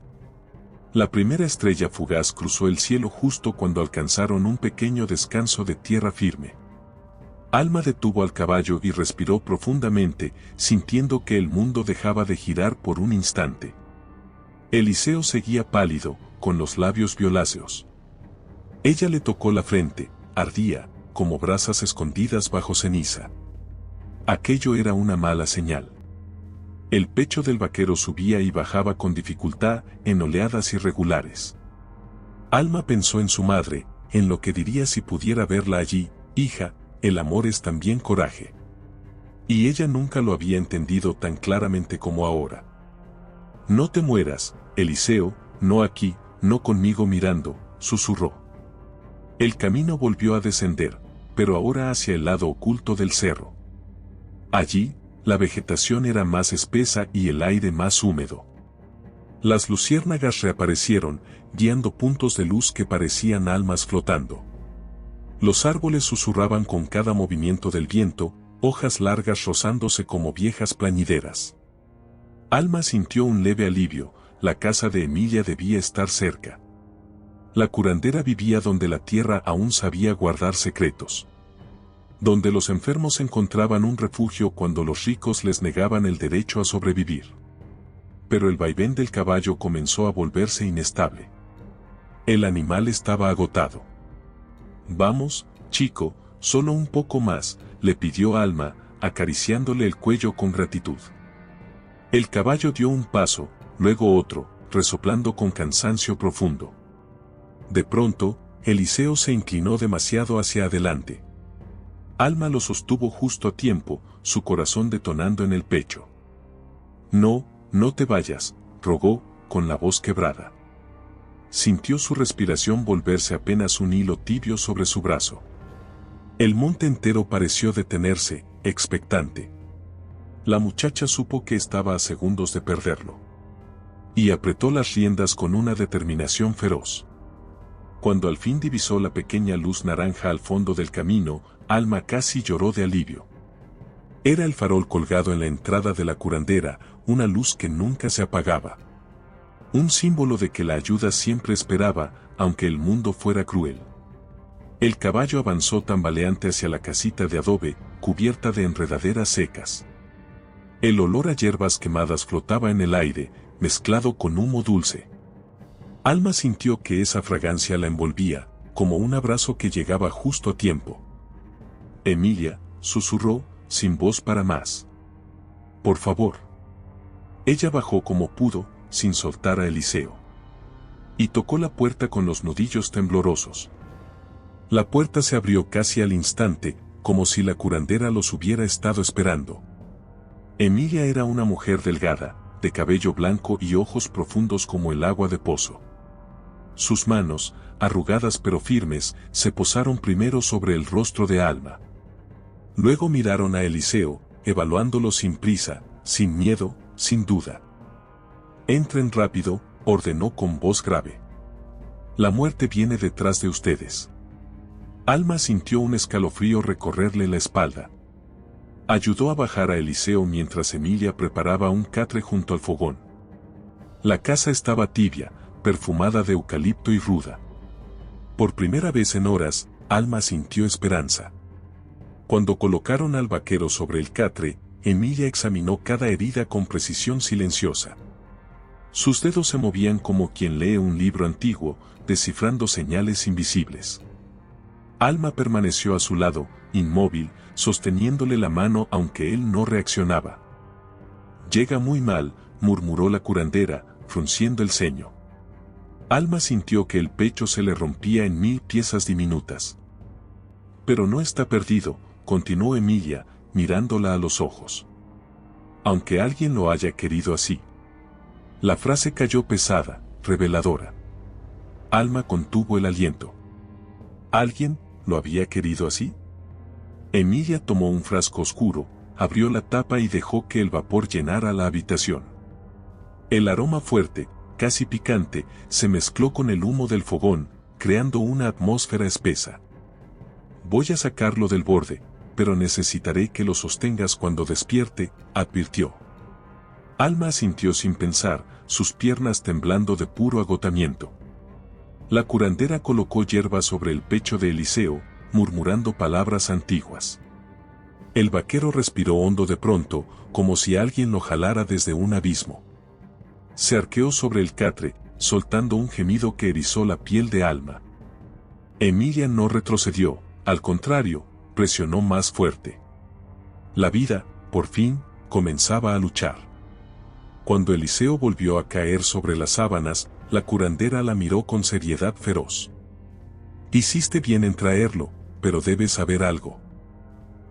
S1: La primera estrella fugaz cruzó el cielo justo cuando alcanzaron un pequeño descanso de tierra firme. Alma detuvo al caballo y respiró profundamente, sintiendo que el mundo dejaba de girar por un instante. Eliseo seguía pálido, con los labios violáceos. Ella le tocó la frente, ardía, como brasas escondidas bajo ceniza. Aquello era una mala señal. El pecho del vaquero subía y bajaba con dificultad, en oleadas irregulares. Alma pensó en su madre, en lo que diría si pudiera verla allí. «Hija, el amor es también coraje». Y ella nunca lo había entendido tan claramente como ahora. «No te mueras, Eliseo, no aquí, no conmigo mirando», susurró. El camino volvió a descender, pero ahora hacia el lado oculto del cerro. Allí, la vegetación era más espesa y el aire más húmedo. Las luciérnagas reaparecieron, guiando puntos de luz que parecían almas flotando. Los árboles susurraban con cada movimiento del viento, hojas largas rozándose como viejas plañideras. Alma sintió un leve alivio, la casa de Emilia debía estar cerca. La curandera vivía donde la tierra aún sabía guardar secretos. Donde los enfermos encontraban un refugio cuando los ricos les negaban el derecho a sobrevivir. Pero el vaivén del caballo comenzó a volverse inestable. El animal estaba agotado. «Vamos, chico, solo un poco más», le pidió Alma, acariciándole el cuello con gratitud. El caballo dio un paso, luego otro, resoplando con cansancio profundo. De pronto, Eliseo se inclinó demasiado hacia adelante. Alma lo sostuvo justo a tiempo, su corazón detonando en el pecho. No, no te vayas, rogó, con la voz quebrada. Sintió su respiración volverse apenas un hilo tibio sobre su brazo. El monte entero pareció detenerse, expectante. La muchacha supo que estaba a segundos de perderlo. Y apretó las riendas con una determinación feroz. Cuando al fin divisó la pequeña luz naranja al fondo del camino, Alma casi lloró de alivio. Era el farol colgado en la entrada de la curandera, una luz que nunca se apagaba. Un símbolo de que la ayuda siempre esperaba, aunque el mundo fuera cruel. El caballo avanzó tambaleante hacia la casita de adobe, cubierta de enredaderas secas. El olor a hierbas quemadas flotaba en el aire, mezclado con humo dulce. Alma sintió que esa fragancia la envolvía, como un abrazo que llegaba justo a tiempo. Emilia, susurró, sin voz para más. Por favor. Ella bajó como pudo, sin soltar a Eliseo. Y tocó la puerta con los nudillos temblorosos. La puerta se abrió casi al instante, como si la curandera los hubiera estado esperando. Emilia era una mujer delgada, de cabello blanco y ojos profundos como el agua de pozo. Sus manos, arrugadas pero firmes, se posaron primero sobre el rostro de Alma. Luego miraron a Eliseo, evaluándolo sin prisa, sin miedo, sin duda. Entren rápido, ordenó con voz grave. La muerte viene detrás de ustedes. Alma sintió un escalofrío recorrerle la espalda. Ayudó a bajar a Eliseo mientras Emilia preparaba un catre junto al fogón. La casa estaba tibia, perfumada de eucalipto y ruda. Por primera vez en horas, Alma sintió esperanza. Cuando colocaron al vaquero sobre el catre, Emilia examinó cada herida con precisión silenciosa. Sus dedos se movían como quien lee un libro antiguo, descifrando señales invisibles. Alma permaneció a su lado, inmóvil, sosteniéndole la mano aunque él no reaccionaba. Llega muy mal, murmuró la curandera, frunciendo el ceño. Alma sintió que el pecho se le rompía en 1000 piezas diminutas. Pero no está perdido, continuó Emilia, mirándola a los ojos. Aunque alguien lo haya querido así. La frase cayó pesada, reveladora. Alma contuvo el aliento. ¿Alguien lo había querido así? Emilia tomó un frasco oscuro, abrió la tapa y dejó que el vapor llenara la habitación. El aroma fuerte, casi picante, se mezcló con el humo del fogón, creando una atmósfera espesa. Voy a sacarlo del borde, pero necesitaré que lo sostengas cuando despierte, advirtió. Alma asintió sin pensar, sus piernas temblando de puro agotamiento. La curandera colocó hierba sobre el pecho de Eliseo, murmurando palabras antiguas. El vaquero respiró hondo de pronto, como si alguien lo jalara desde un abismo. Se arqueó sobre el catre, soltando un gemido que erizó la piel de Alma. Emilia no retrocedió, al contrario, presionó más fuerte. La vida, por fin, comenzaba a luchar. Cuando Eliseo volvió a caer sobre las sábanas, la curandera la miró con seriedad feroz. Hiciste bien en traerlo, pero debes saber algo.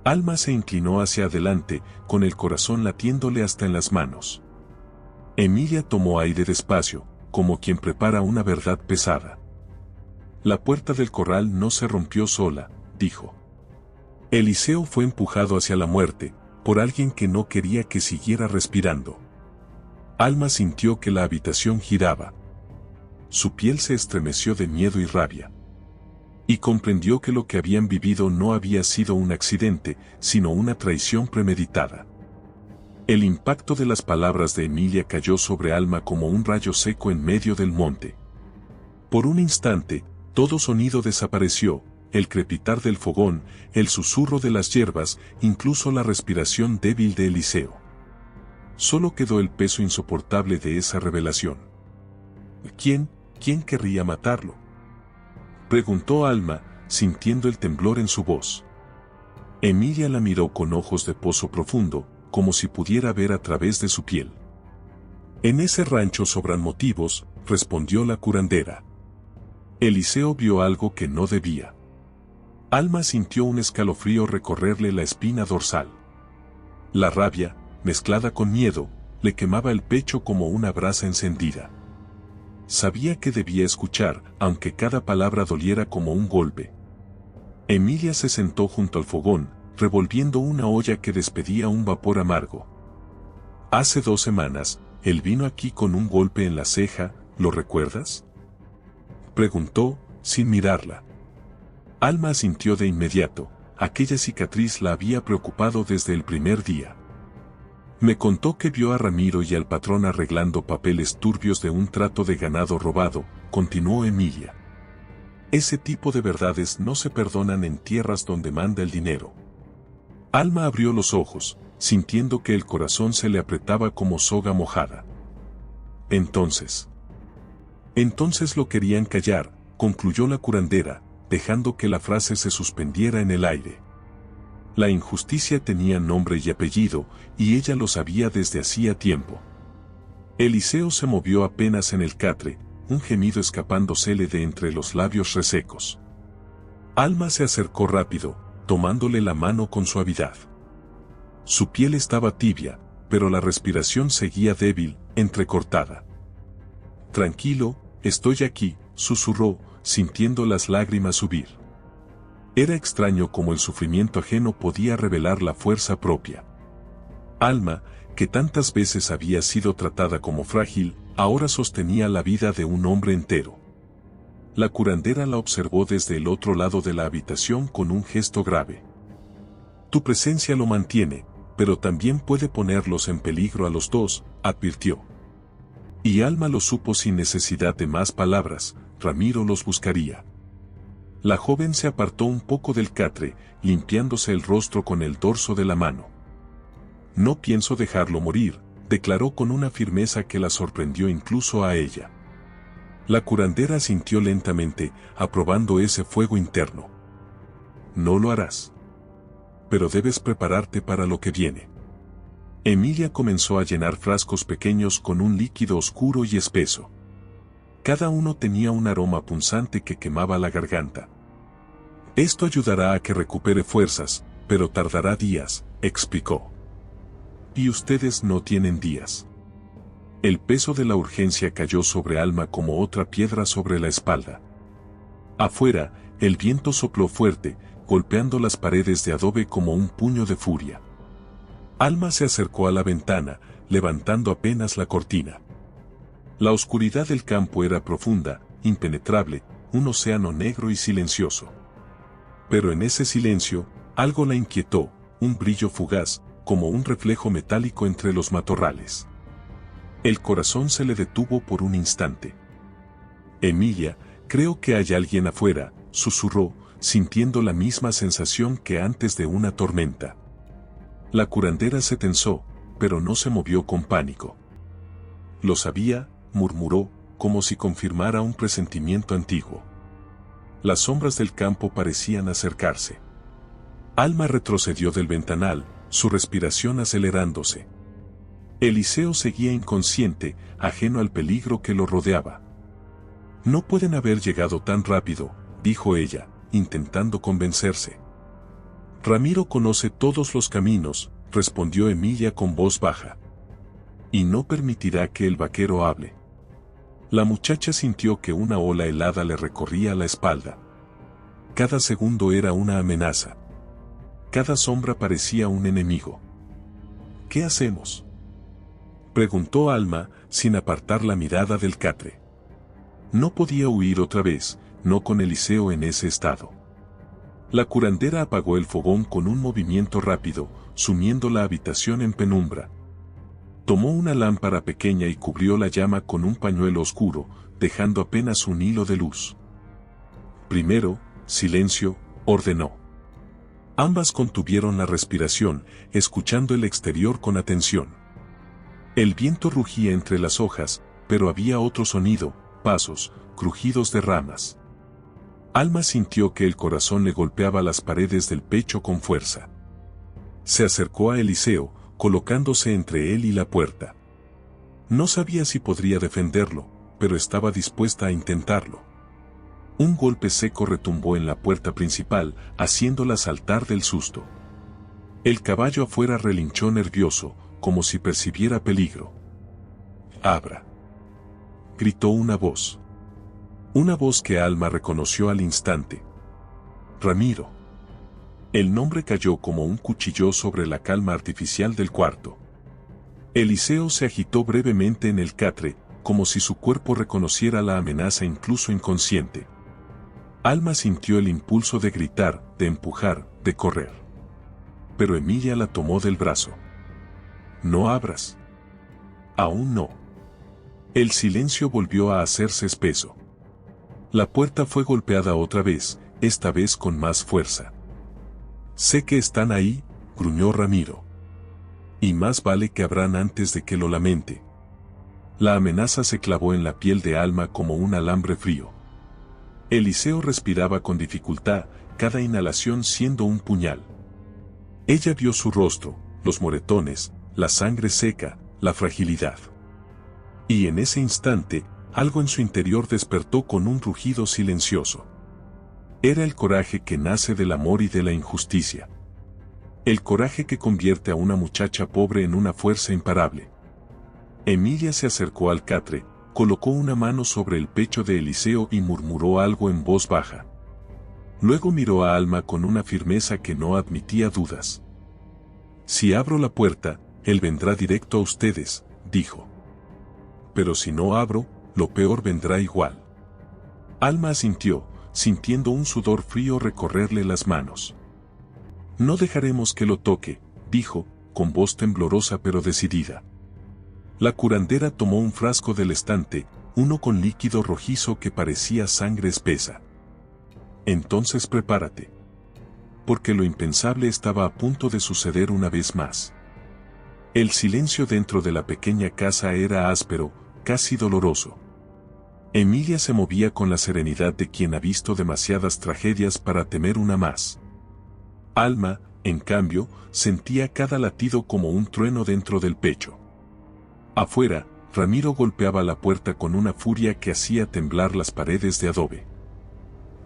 S1: Alma se inclinó hacia adelante, con el corazón latiéndole hasta en las manos. Emilia tomó aire despacio, como quien prepara una verdad pesada. La puerta del corral no se rompió sola, dijo. Eliseo fue empujado hacia la muerte, por alguien que no quería que siguiera respirando. Alma sintió que la habitación giraba. Su piel se estremeció de miedo y rabia. Y comprendió que lo que habían vivido no había sido un accidente, sino una traición premeditada. El impacto de las palabras de Emilia cayó sobre Alma como un rayo seco en medio del monte. Por un instante, todo sonido desapareció, el crepitar del fogón, el susurro de las hierbas, incluso la respiración débil de Eliseo. Solo quedó el peso insoportable de esa revelación. ¿Quién querría matarlo?, preguntó Alma, sintiendo el temblor en su voz. Emilia la miró con ojos de pozo profundo, como si pudiera ver a través de su piel. En ese rancho sobran motivos, respondió la curandera. Eliseo vio algo que no debía. Alma sintió un escalofrío recorrerle la espina dorsal. La rabia, mezclada con miedo, le quemaba el pecho como una brasa encendida. Sabía que debía escuchar, aunque cada palabra doliera como un golpe. Emilia se sentó junto al fogón, revolviendo una olla que despedía un vapor amargo. Hace 2 semanas, él vino aquí con un golpe en la ceja, ¿lo recuerdas?, preguntó, sin mirarla. Alma asintió de inmediato. Aquella cicatriz la había preocupado desde el primer día. Me contó que vio a Ramiro y al patrón arreglando papeles turbios de un trato de ganado robado, continuó Emilia. Ese tipo de verdades no se perdonan en tierras donde manda el dinero. Alma abrió los ojos, sintiendo que el corazón se le apretaba como soga mojada. Entonces lo querían callar, concluyó la curandera, dejando que la frase se suspendiera en el aire. La injusticia tenía nombre y apellido, y ella lo sabía desde hacía tiempo. Eliseo se movió apenas en el catre, un gemido escapándosele de entre los labios resecos. Alma se acercó rápido, tomándole la mano con suavidad. Su piel estaba tibia, pero la respiración seguía débil, entrecortada. Tranquilo, estoy aquí, susurró, sintiendo las lágrimas subir. Era extraño cómo el sufrimiento ajeno podía revelar la fuerza propia. Alma, que tantas veces había sido tratada como frágil, ahora sostenía la vida de un hombre entero. La curandera la observó desde el otro lado de la habitación con un gesto grave. Tu presencia lo mantiene, pero también puede ponerlos en peligro a los dos, advirtió. Y Alma lo supo sin necesidad de más palabras, Ramiro los buscaría. La joven se apartó un poco del catre, limpiándose el rostro con el dorso de la mano. No pienso dejarlo morir, declaró con una firmeza que la sorprendió incluso a ella. La curandera asintió lentamente, aprobando ese fuego interno. No lo harás. Pero debes prepararte para lo que viene. Emilia comenzó a llenar frascos pequeños con un líquido oscuro y espeso. Cada uno tenía un aroma punzante que quemaba la garganta. Esto ayudará a que recupere fuerzas, pero tardará días, explicó. Y ustedes no tienen días. El peso de la urgencia cayó sobre Alma como otra piedra sobre la espalda. Afuera, el viento sopló fuerte, golpeando las paredes de adobe como un puño de furia. Alma se acercó a la ventana, levantando apenas la cortina. La oscuridad del campo era profunda, impenetrable, un océano negro y silencioso. Pero en ese silencio, algo la inquietó, un brillo fugaz, como un reflejo metálico entre los matorrales. El corazón se le detuvo por un instante. Emilia, creo que hay alguien afuera, susurró, sintiendo la misma sensación que antes de una tormenta. La curandera se tensó, pero no se movió con pánico. Lo sabía, murmuró, como si confirmara un presentimiento antiguo. Las sombras del campo parecían acercarse. Alma retrocedió del ventanal, su respiración acelerándose. Eliseo seguía inconsciente, ajeno al peligro que lo rodeaba. No pueden haber llegado tan rápido, dijo ella, intentando convencerse. Ramiro conoce todos los caminos, respondió Emilia con voz baja. Y no permitirá que el vaquero hable. La muchacha sintió que una ola helada le recorría la espalda. Cada segundo era una amenaza. Cada sombra parecía un enemigo. ¿Qué hacemos?, preguntó Alma, sin apartar la mirada del catre. No podía huir otra vez, no con Eliseo en ese estado. La curandera apagó el fogón con un movimiento rápido, sumiendo la habitación en penumbra. Tomó una lámpara pequeña y cubrió la llama con un pañuelo oscuro, dejando apenas un hilo de luz. Primero, silencio, ordenó. Ambas contuvieron la respiración, escuchando el exterior con atención. El viento rugía entre las hojas, pero había otro sonido, pasos, crujidos de ramas. Alma sintió que el corazón le golpeaba las paredes del pecho con fuerza. Se acercó a Eliseo, colocándose entre él y la puerta. No sabía si podría defenderlo, pero estaba dispuesta a intentarlo. Un golpe seco retumbó en la puerta principal, haciéndola saltar del susto. El caballo afuera relinchó nervioso, como si percibiera peligro. «¡Abra!», gritó una voz. Una voz que Alma reconoció al instante. «Ramiro». El nombre cayó como un cuchillo sobre la calma artificial del cuarto. Eliseo se agitó brevemente en el catre, como si su cuerpo reconociera la amenaza incluso inconsciente. Alma sintió el impulso de gritar, de empujar, de correr. Pero Emilia la tomó del brazo. «No abras». «Aún no». El silencio volvió a hacerse espeso. La puerta fue golpeada otra vez, esta vez con más fuerza. «Sé que están ahí», gruñó Ramiro. «Y más vale que abran antes de que lo lamente». La amenaza se clavó en la piel de Alma como un alambre frío. Eliseo respiraba con dificultad, cada inhalación siendo un puñal. Ella vio su rostro, los moretones, la sangre seca, la fragilidad. Y en ese instante, algo en su interior despertó con un rugido silencioso. Era el coraje que nace del amor y de la injusticia. El coraje que convierte a una muchacha pobre en una fuerza imparable. Emilia se acercó al catre, colocó una mano sobre el pecho de Eliseo y murmuró algo en voz baja. Luego miró a Alma con una firmeza que no admitía dudas. «Si abro la puerta, él vendrá directo a ustedes», dijo. «Pero si no abro, lo peor vendrá igual». Alma asintió, sintiendo un sudor frío recorrerle las manos. «No dejaremos que lo toque», dijo, con voz temblorosa pero decidida. La curandera tomó un frasco del estante, uno con líquido rojizo que parecía sangre espesa. «Entonces prepárate». Porque lo impensable estaba a punto de suceder una vez más. El silencio dentro de la pequeña casa era áspero, casi doloroso. Emilia se movía con la serenidad de quien ha visto demasiadas tragedias para temer una más. Alma, en cambio, sentía cada latido como un trueno dentro del pecho. Afuera, Ramiro golpeaba la puerta con una furia que hacía temblar las paredes de adobe.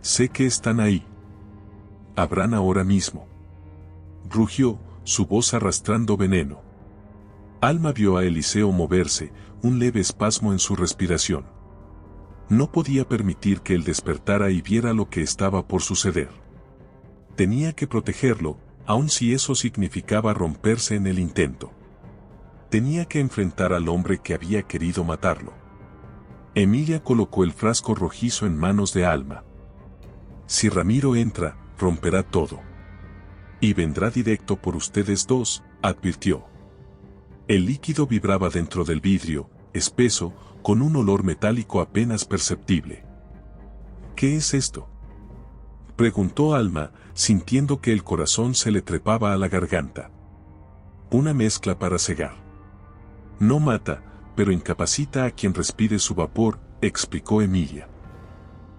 S1: «Sé que están ahí. Abran ahora mismo», rugió, su voz arrastrando veneno. Alma vio a Eliseo moverse, un leve espasmo en su respiración. No podía permitir que él despertara y viera lo que estaba por suceder. Tenía que protegerlo, aun si eso significaba romperse en el intento. Tenía que enfrentar al hombre que había querido matarlo. Emilia colocó el frasco rojizo en manos de Alma. «Si Ramiro entra, romperá todo. Y vendrá directo por ustedes dos», advirtió. El líquido vibraba dentro del vidrio, espeso, con un olor metálico apenas perceptible. «¿Qué es esto?», preguntó Alma, sintiendo que el corazón se le trepaba a la garganta. «Una mezcla para cegar. No mata, pero incapacita a quien respire su vapor», explicó Emilia.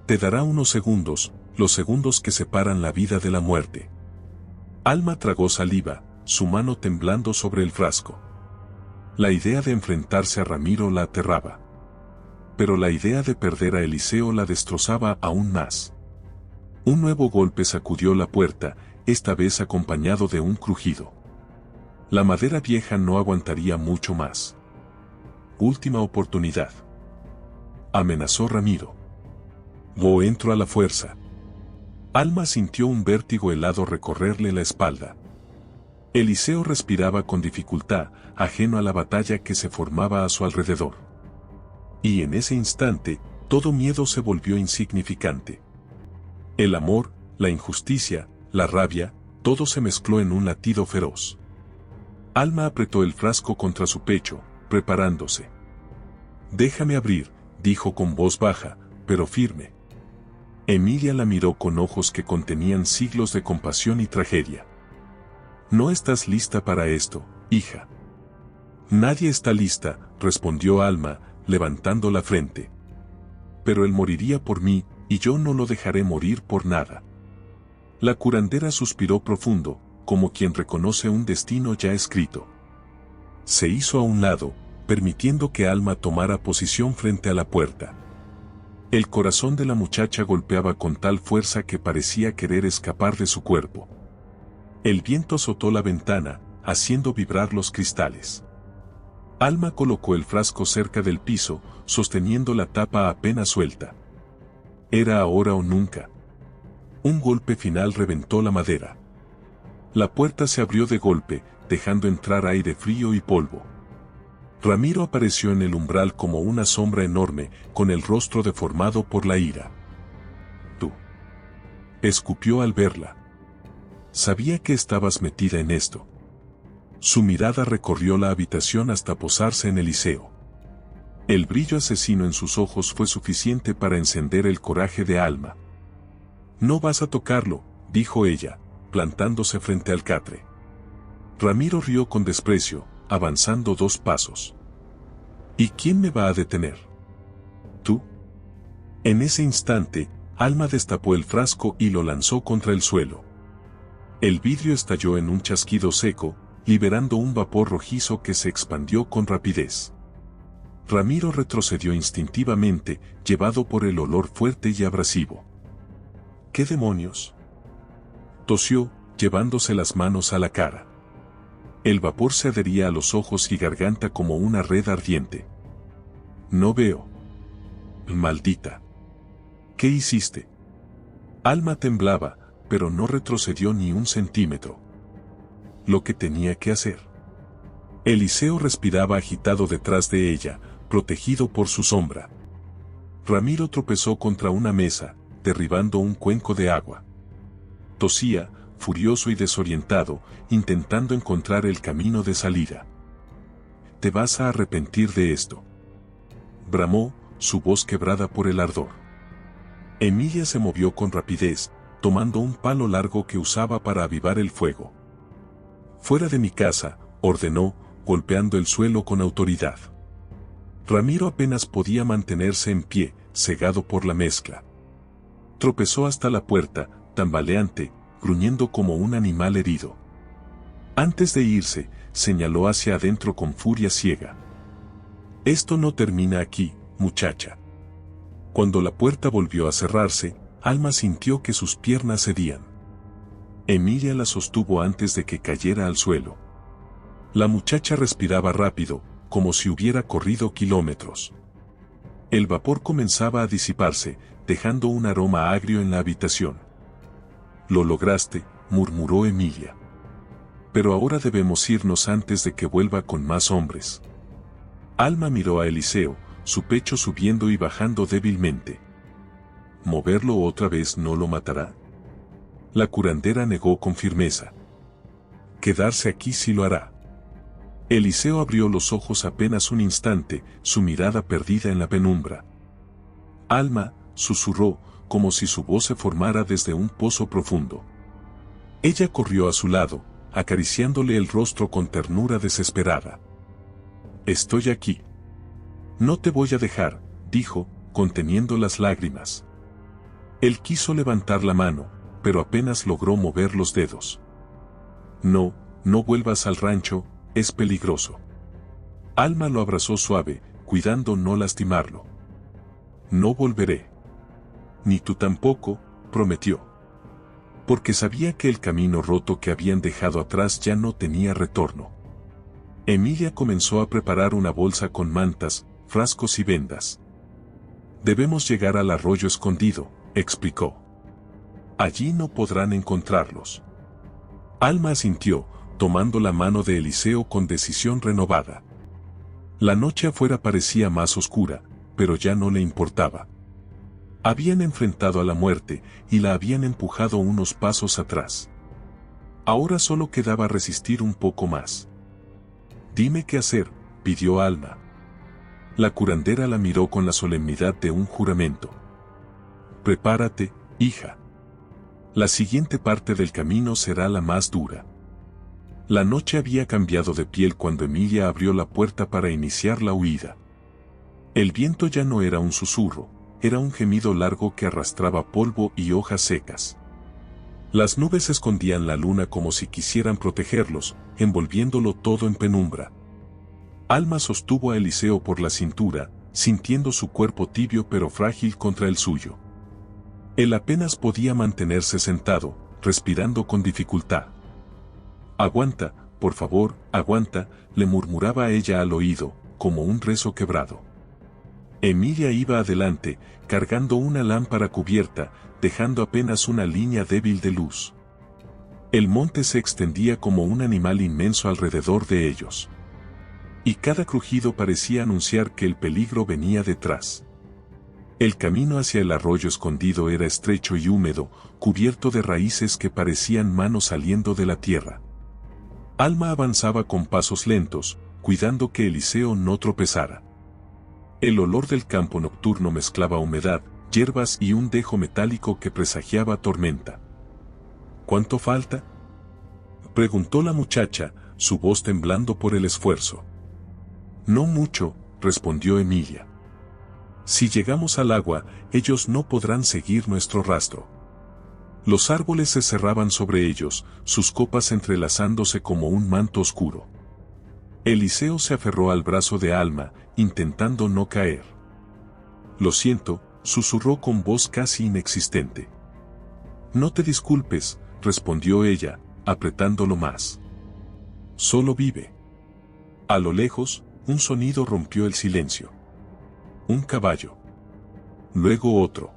S1: «Te dará unos segundos, los segundos que separan la vida de la muerte». Alma tragó saliva, su mano temblando sobre el frasco. La idea de enfrentarse a Ramiro la aterraba. Pero la idea de perder a Eliseo la destrozaba aún más. Un nuevo golpe sacudió la puerta, esta vez acompañado de un crujido. La madera vieja no aguantaría mucho más. «Última oportunidad», amenazó Ramiro. «O entro a la fuerza». Alma sintió un vértigo helado recorrerle la espalda. Eliseo respiraba con dificultad, ajeno a la batalla que se formaba a su alrededor. Y en ese instante, todo miedo se volvió insignificante. El amor, la injusticia, la rabia, todo se mezcló en un latido feroz. Alma apretó el frasco contra su pecho, preparándose. «Déjame abrir», dijo con voz baja, pero firme. Emilia la miró con ojos que contenían siglos de compasión y tragedia. «No estás lista para esto, hija». «Nadie está lista», respondió Alma, levantando la frente. «Pero él moriría por mí, y yo no lo dejaré morir por nada». La curandera suspiró profundo, como quien reconoce un destino ya escrito. Se hizo a un lado, permitiendo que Alma tomara posición frente a la puerta. El corazón de la muchacha golpeaba con tal fuerza que parecía querer escapar de su cuerpo. El viento azotó la ventana, haciendo vibrar los cristales. Alma colocó el frasco cerca del piso, sosteniendo la tapa apenas suelta. Era ahora o nunca. Un golpe final reventó la madera. La puerta se abrió de golpe, dejando entrar aire frío y polvo. Ramiro apareció en el umbral como una sombra enorme, con el rostro deformado por la ira. «Tú», escupió al verla. «Sabía que estabas metida en esto». Su mirada recorrió la habitación hasta posarse en Eliseo. El brillo asesino en sus ojos fue suficiente para encender el coraje de Alma. «No vas a tocarlo», dijo ella, plantándose frente al catre. Ramiro rió con desprecio, avanzando 2 pasos. «¿Y quién me va a detener? ¿Tú?». En ese instante, Alma destapó el frasco y lo lanzó contra el suelo. El vidrio estalló en un chasquido seco, liberando un vapor rojizo que se expandió con rapidez. Ramiro retrocedió instintivamente, llevado por el olor fuerte y abrasivo. «¿Qué demonios?», tosió, llevándose las manos a la cara. El vapor se adhería a los ojos y garganta como una red ardiente. «No veo». «Maldita. ¿Qué hiciste?». Alma temblaba, pero no retrocedió ni un centímetro. Lo que tenía que hacer. Eliseo respiraba agitado detrás de ella, protegido por su sombra. Ramiro tropezó contra una mesa, derribando un cuenco de agua. Tosía, furioso y desorientado, intentando encontrar el camino de salida. «Te vas a arrepentir de esto», bramó, su voz quebrada por el ardor. Emilia se movió con rapidez, tomando un palo largo que usaba para avivar el fuego. «Fuera de mi casa», ordenó, golpeando el suelo con autoridad. Ramiro apenas podía mantenerse en pie, cegado por la mezcla. Tropezó hasta la puerta, tambaleante, gruñendo como un animal herido. Antes de irse, señaló hacia adentro con furia ciega. «Esto no termina aquí, muchacha». Cuando la puerta volvió a cerrarse, Alma sintió que sus piernas cedían. Emilia la sostuvo antes de que cayera al suelo. La muchacha respiraba rápido, como si hubiera corrido kilómetros. El vapor comenzaba a disiparse, dejando un aroma agrio en la habitación. «Lo lograste», murmuró Emilia. «Pero ahora debemos irnos antes de que vuelva con más hombres». Alma miró a Eliseo, su pecho subiendo y bajando débilmente. «¿Moverlo otra vez no lo matará?». La curandera negó con firmeza. «Quedarse aquí sí lo hará». Eliseo abrió los ojos apenas un instante, su mirada perdida en la penumbra. «Alma», susurró, como si su voz se formara desde un pozo profundo. Ella corrió a su lado, acariciándole el rostro con ternura desesperada. «Estoy aquí. No te voy a dejar», dijo, conteniendo las lágrimas. Él quiso levantar la mano, pero apenas logró mover los dedos. «No, no vuelvas al rancho, es peligroso». Alma lo abrazó suave, cuidando no lastimarlo. «No volveré». «Ni tú tampoco», prometió. Porque sabía que el camino roto que habían dejado atrás ya no tenía retorno. Emilia comenzó a preparar una bolsa con mantas, frascos y vendas. «Debemos llegar al arroyo escondido», explicó. «Allí no podrán encontrarlos». Alma asintió, tomando la mano de Eliseo con decisión renovada. La noche afuera parecía más oscura, pero ya no le importaba. Habían enfrentado a la muerte y la habían empujado unos pasos atrás. Ahora solo quedaba resistir un poco más. «Dime qué hacer», pidió Alma. La curandera la miró con la solemnidad de un juramento. «Prepárate, hija. La siguiente parte del camino será la más dura». La noche había cambiado de piel cuando Emilia abrió la puerta para iniciar la huida. El viento ya no era un susurro, era un gemido largo que arrastraba polvo y hojas secas. Las nubes escondían la luna como si quisieran protegerlos, envolviéndolo todo en penumbra. Alma sostuvo a Eliseo por la cintura, sintiendo su cuerpo tibio pero frágil contra el suyo. Él apenas podía mantenerse sentado, respirando con dificultad. «Aguanta, por favor, aguanta», le murmuraba ella al oído, como un rezo quebrado. Emilia iba adelante, cargando una lámpara cubierta, dejando apenas una línea débil de luz. El monte se extendía como un animal inmenso alrededor de ellos. Y cada crujido parecía anunciar que el peligro venía detrás. El camino hacia el arroyo escondido era estrecho y húmedo, cubierto de raíces que parecían manos saliendo de la tierra. Alma avanzaba con pasos lentos, cuidando que Eliseo no tropezara. El olor del campo nocturno mezclaba humedad, hierbas y un dejo metálico que presagiaba tormenta. «¿Cuánto falta?», preguntó la muchacha, su voz temblando por el esfuerzo. «No mucho», respondió Emilia. «Si llegamos al agua, ellos no podrán seguir nuestro rastro». Los árboles se cerraban sobre ellos, sus copas entrelazándose como un manto oscuro. Eliseo se aferró al brazo de Alma, intentando no caer. «Lo siento», susurró con voz casi inexistente. «No te disculpes», respondió ella, apretándolo más. «Solo vive». A lo lejos, un sonido rompió el silencio. Un caballo. Luego otro.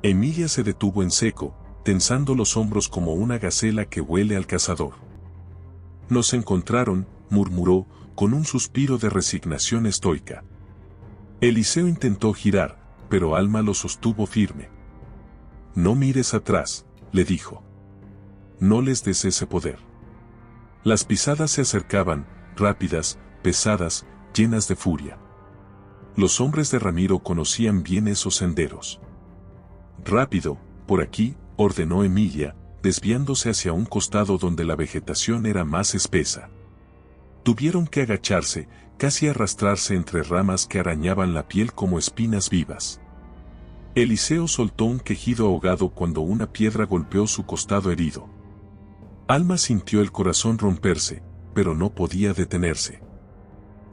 S1: Emilia se detuvo en seco, tensando los hombros como una gacela que huele al cazador. «Nos encontraron», murmuró, con un suspiro de resignación estoica. Eliseo intentó girar, pero Alma lo sostuvo firme. «No mires atrás», le dijo. «No les des ese poder». Las pisadas se acercaban, rápidas, pesadas, llenas de furia. Los hombres de Ramiro conocían bien esos senderos. «Rápido, por aquí», ordenó Emilia, desviándose hacia un costado donde la vegetación era más espesa. Tuvieron que agacharse, casi arrastrarse entre ramas que arañaban la piel como espinas vivas. Eliseo soltó un quejido ahogado cuando una piedra golpeó su costado herido. Alma sintió el corazón romperse, pero no podía detenerse.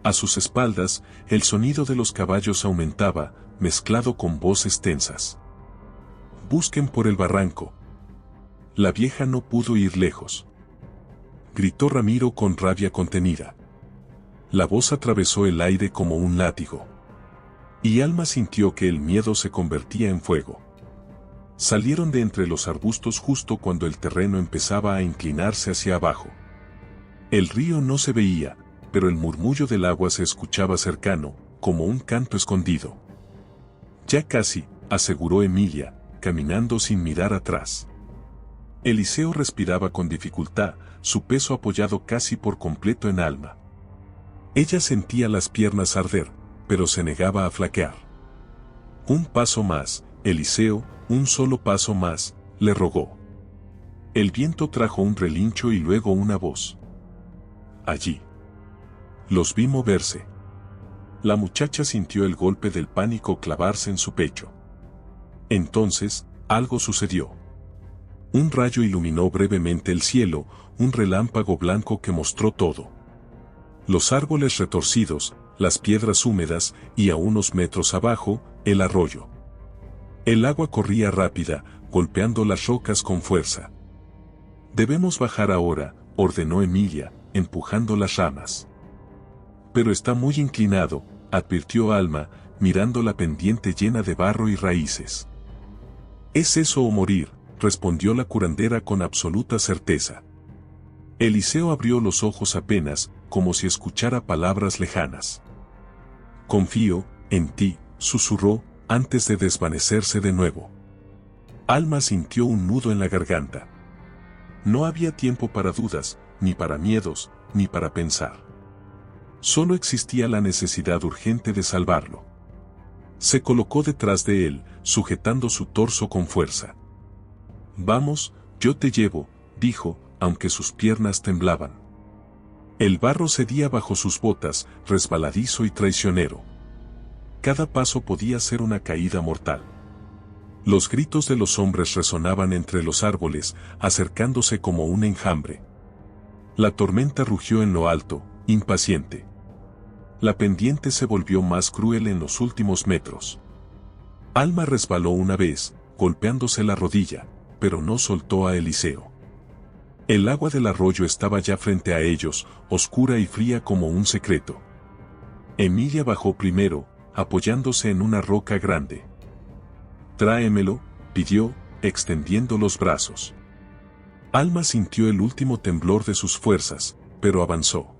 S1: A sus espaldas, el sonido de los caballos aumentaba, mezclado con voces tensas. «Busquen por el barranco». La vieja no pudo ir lejos. Gritó Ramiro con rabia contenida. La voz atravesó el aire como un látigo. Y Alma sintió que el miedo se convertía en fuego. Salieron de entre los arbustos justo cuando el terreno empezaba a inclinarse hacia abajo. El río no se veía, pero el murmullo del agua se escuchaba cercano, como un canto escondido. «Ya casi», aseguró Emilia, caminando sin mirar atrás. Eliseo respiraba con dificultad, su peso apoyado casi por completo en Alma. Ella sentía las piernas arder, pero se negaba a flaquear. «Un paso más, Eliseo, un solo paso más», le rogó. El viento trajo un relincho y luego una voz. «Allí». Los vi moverse. La muchacha sintió el golpe del pánico clavarse en su pecho. Entonces, algo sucedió. Un rayo iluminó brevemente el cielo, un relámpago blanco que mostró todo. Los árboles retorcidos, las piedras húmedas y a unos metros abajo, el arroyo. El agua corría rápida, golpeando las rocas con fuerza. «Debemos bajar ahora», ordenó Emilia, empujando las ramas. «Pero está muy inclinado», advirtió Alma, mirando la pendiente llena de barro y raíces. «Es eso o morir», respondió la curandera con absoluta certeza. Eliseo abrió los ojos apenas, como si escuchara palabras lejanas. «Confío en ti», susurró, antes de desvanecerse de nuevo. Alma sintió un nudo en la garganta. No había tiempo para dudas, ni para miedos, ni para pensar. Solo existía la necesidad urgente de salvarlo. Se colocó detrás de él, sujetando su torso con fuerza. «Vamos, yo te llevo», dijo, aunque sus piernas temblaban. El barro cedía bajo sus botas, resbaladizo y traicionero. Cada paso podía ser una caída mortal. Los gritos de los hombres resonaban entre los árboles, acercándose como un enjambre. La tormenta rugió en lo alto, impaciente. La pendiente se volvió más cruel en los últimos metros. Alma resbaló una vez, golpeándose la rodilla, pero no soltó a Eliseo. El agua del arroyo estaba ya frente a ellos, oscura y fría como un secreto. Emilia bajó primero, apoyándose en una roca grande. «Tráemelo», pidió, extendiendo los brazos. Alma sintió el último temblor de sus fuerzas, pero avanzó.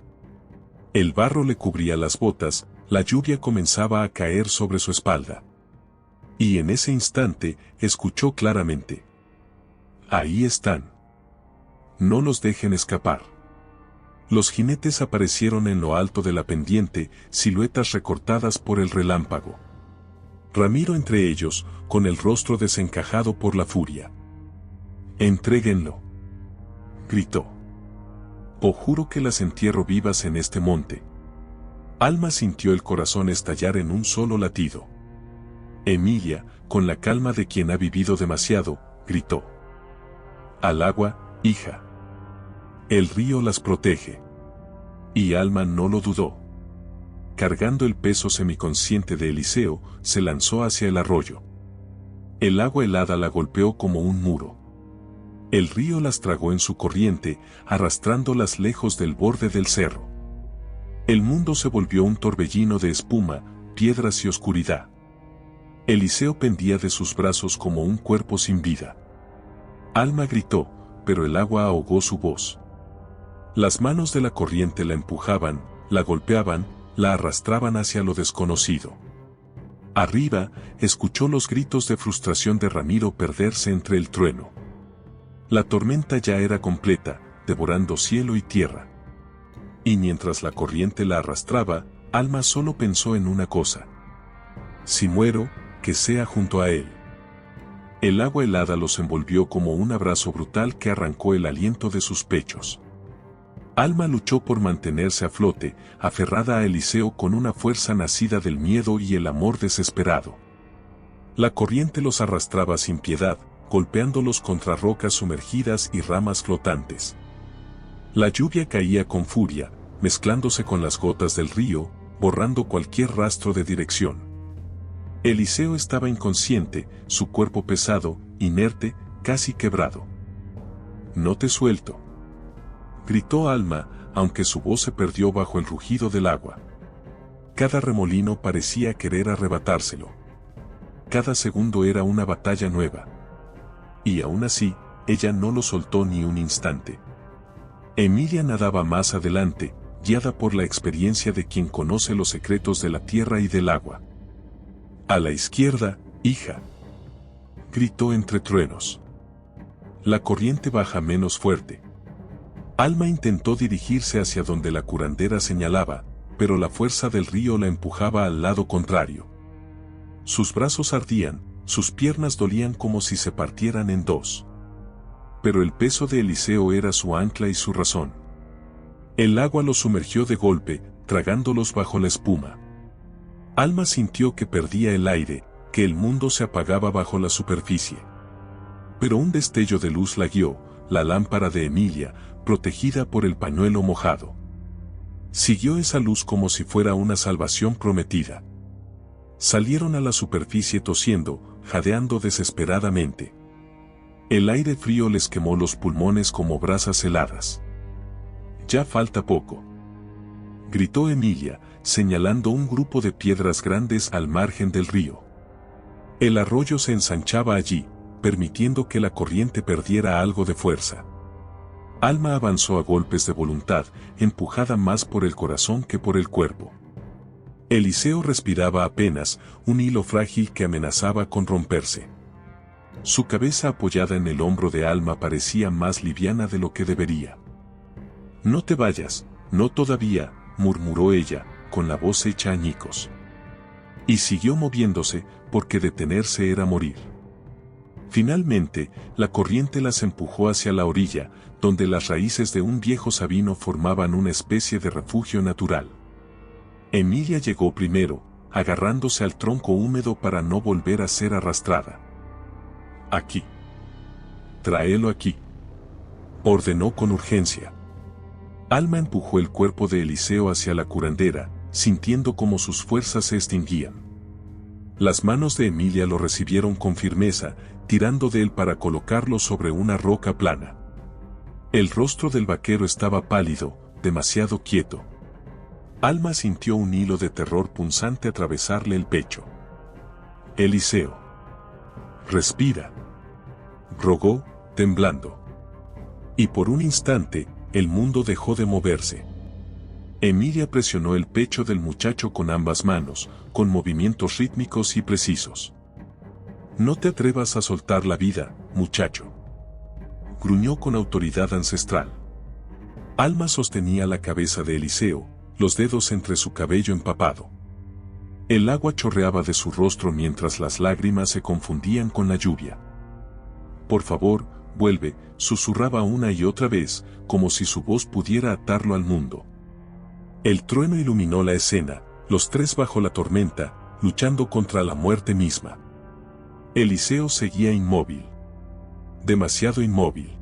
S1: El barro le cubría las botas, la lluvia comenzaba a caer sobre su espalda. Y en ese instante, escuchó claramente. «Ahí están. No los dejen escapar». Los jinetes aparecieron en lo alto de la pendiente, siluetas recortadas por el relámpago. Ramiro entre ellos, con el rostro desencajado por la furia. «Entréguenlo», gritó. «O juro que las entierro vivas en este monte». Alma sintió el corazón estallar en un solo latido. Emilia, con la calma de quien ha vivido demasiado, gritó. «Al agua, hija. El río las protege». Y Alma no lo dudó. Cargando el peso semiconsciente de Eliseo, se lanzó hacia el arroyo. El agua helada la golpeó como un muro. El río las tragó en su corriente, arrastrándolas lejos del borde del cerro. El mundo se volvió un torbellino de espuma, piedras y oscuridad. Eliseo pendía de sus brazos como un cuerpo sin vida. Alma gritó, pero el agua ahogó su voz. Las manos de la corriente la empujaban, la golpeaban, la arrastraban hacia lo desconocido. Arriba, escuchó los gritos de frustración de Ramiro perderse entre el trueno. La tormenta ya era completa, devorando cielo y tierra. Y mientras la corriente la arrastraba, Alma solo pensó en una cosa. Si muero, que sea junto a él. El agua helada los envolvió como un abrazo brutal que arrancó el aliento de sus pechos. Alma luchó por mantenerse a flote, aferrada a Eliseo con una fuerza nacida del miedo y el amor desesperado. La corriente los arrastraba sin piedad, golpeándolos contra rocas sumergidas y ramas flotantes. La lluvia caía con furia, mezclándose con las gotas del río, borrando cualquier rastro de dirección. Eliseo estaba inconsciente, su cuerpo pesado, inerte, casi quebrado. «No te suelto», gritó Alma, aunque su voz se perdió bajo el rugido del agua. Cada remolino parecía querer arrebatárselo. Cada segundo era una batalla nueva. Y aún así, ella no lo soltó ni un instante. Emilia nadaba más adelante, guiada por la experiencia de quien conoce los secretos de la tierra y del agua. «A la izquierda, hija», gritó entre truenos. «La corriente baja menos fuerte». Alma intentó dirigirse hacia donde la curandera señalaba, pero la fuerza del río la empujaba al lado contrario. Sus brazos ardían, sus piernas dolían como si se partieran en dos. Pero el peso de Eliseo era su ancla y su razón. El agua los sumergió de golpe, tragándolos bajo la espuma. Alma sintió que perdía el aire, que el mundo se apagaba bajo la superficie. Pero un destello de luz la guió, la lámpara de Emilia, protegida por el pañuelo mojado. Siguió esa luz como si fuera una salvación prometida. Salieron a la superficie tosiendo, jadeando desesperadamente. El aire frío les quemó los pulmones como brasas heladas. «Ya falta poco», gritó Emilia, señalando un grupo de piedras grandes al margen del río. El arroyo se ensanchaba allí, permitiendo que la corriente perdiera algo de fuerza. Alma avanzó a golpes de voluntad, empujada más por el corazón que por el cuerpo. Eliseo respiraba apenas, un hilo frágil que amenazaba con romperse. Su cabeza apoyada en el hombro de Alma parecía más liviana de lo que debería. «No te vayas, no todavía», murmuró ella, con la voz hecha añicos. Y siguió moviéndose, porque detenerse era morir. Finalmente, la corriente las empujó hacia la orilla, donde las raíces de un viejo sabino formaban una especie de refugio natural. Emilia llegó primero, agarrándose al tronco húmedo para no volver a ser arrastrada. «Aquí. Tráelo aquí», ordenó con urgencia. Alma empujó el cuerpo de Eliseo hacia la curandera, sintiendo cómo sus fuerzas se extinguían. Las manos de Emilia lo recibieron con firmeza, tirando de él para colocarlo sobre una roca plana. El rostro del vaquero estaba pálido, demasiado quieto. Alma sintió un hilo de terror punzante atravesarle el pecho. Eliseo. Respira. Rogó, temblando. Y por un instante, el mundo dejó de moverse. Emilia presionó el pecho del muchacho con ambas manos, con movimientos rítmicos y precisos. No te atrevas a soltar la vida, muchacho. Gruñó con autoridad ancestral. Alma sostenía la cabeza de Eliseo, los dedos entre su cabello empapado. El agua chorreaba de su rostro mientras las lágrimas se confundían con la lluvia. Por favor, vuelve, susurraba una y otra vez, como si su voz pudiera atarlo al mundo. El trueno iluminó la escena, los tres bajo la tormenta, luchando contra la muerte misma. Eliseo seguía inmóvil. Demasiado inmóvil.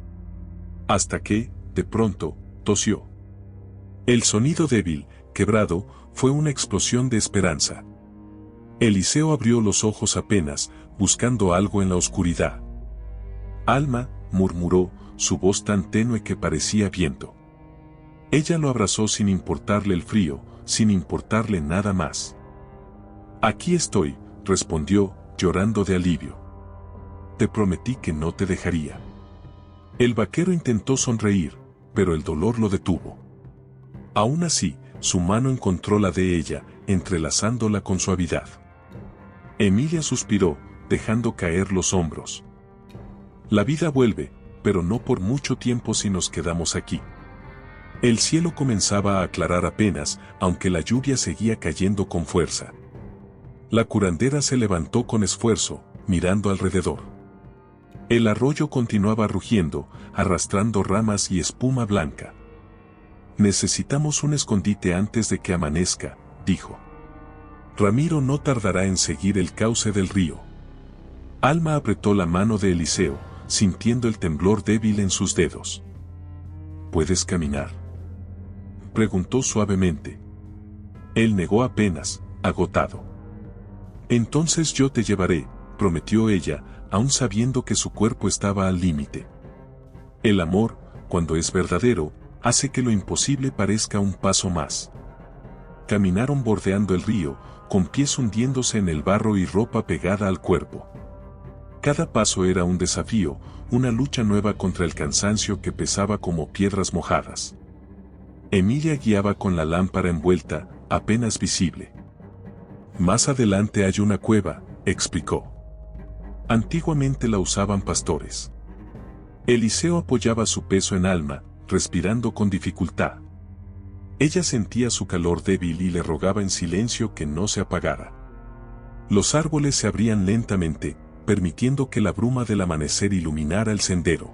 S1: Hasta que, de pronto, tosió. El sonido débil, quebrado, fue una explosión de esperanza. Eliseo abrió los ojos apenas, buscando algo en la oscuridad. Alma, murmuró, su voz tan tenue que parecía viento. Ella lo abrazó sin importarle el frío, sin importarle nada más. Aquí estoy, respondió, llorando de alivio. Te prometí que no te dejaría. El vaquero intentó sonreír, pero el dolor lo detuvo. Aún así, su mano encontró la de ella, entrelazándola con suavidad. Emilia suspiró, dejando caer los hombros. La vida vuelve, pero no por mucho tiempo si nos quedamos aquí. El cielo comenzaba a aclarar apenas, aunque la lluvia seguía cayendo con fuerza. La curandera se levantó con esfuerzo, mirando alrededor. El arroyo continuaba rugiendo, arrastrando ramas y espuma blanca. Necesitamos un escondite antes de que amanezca, dijo. Ramiro no tardará en seguir el cauce del río. Alma apretó la mano de Eliseo, sintiendo el temblor débil en sus dedos. ¿Puedes caminar?, preguntó suavemente. Él negó apenas, agotado. Entonces yo te llevaré, prometió ella, aún sabiendo que su cuerpo estaba al límite. El amor, cuando es verdadero, hace que lo imposible parezca un paso más. Caminaron bordeando el río, con pies hundiéndose en el barro y ropa pegada al cuerpo. Cada paso era un desafío, una lucha nueva contra el cansancio que pesaba como piedras mojadas. Emilia guiaba con la lámpara envuelta, apenas visible. Más adelante hay una cueva, explicó. Antiguamente la usaban pastores. Eliseo apoyaba su peso en Alma, respirando con dificultad. Ella sentía su calor débil y le rogaba en silencio que no se apagara. Los árboles se abrían lentamente, permitiendo que la bruma del amanecer iluminara el sendero.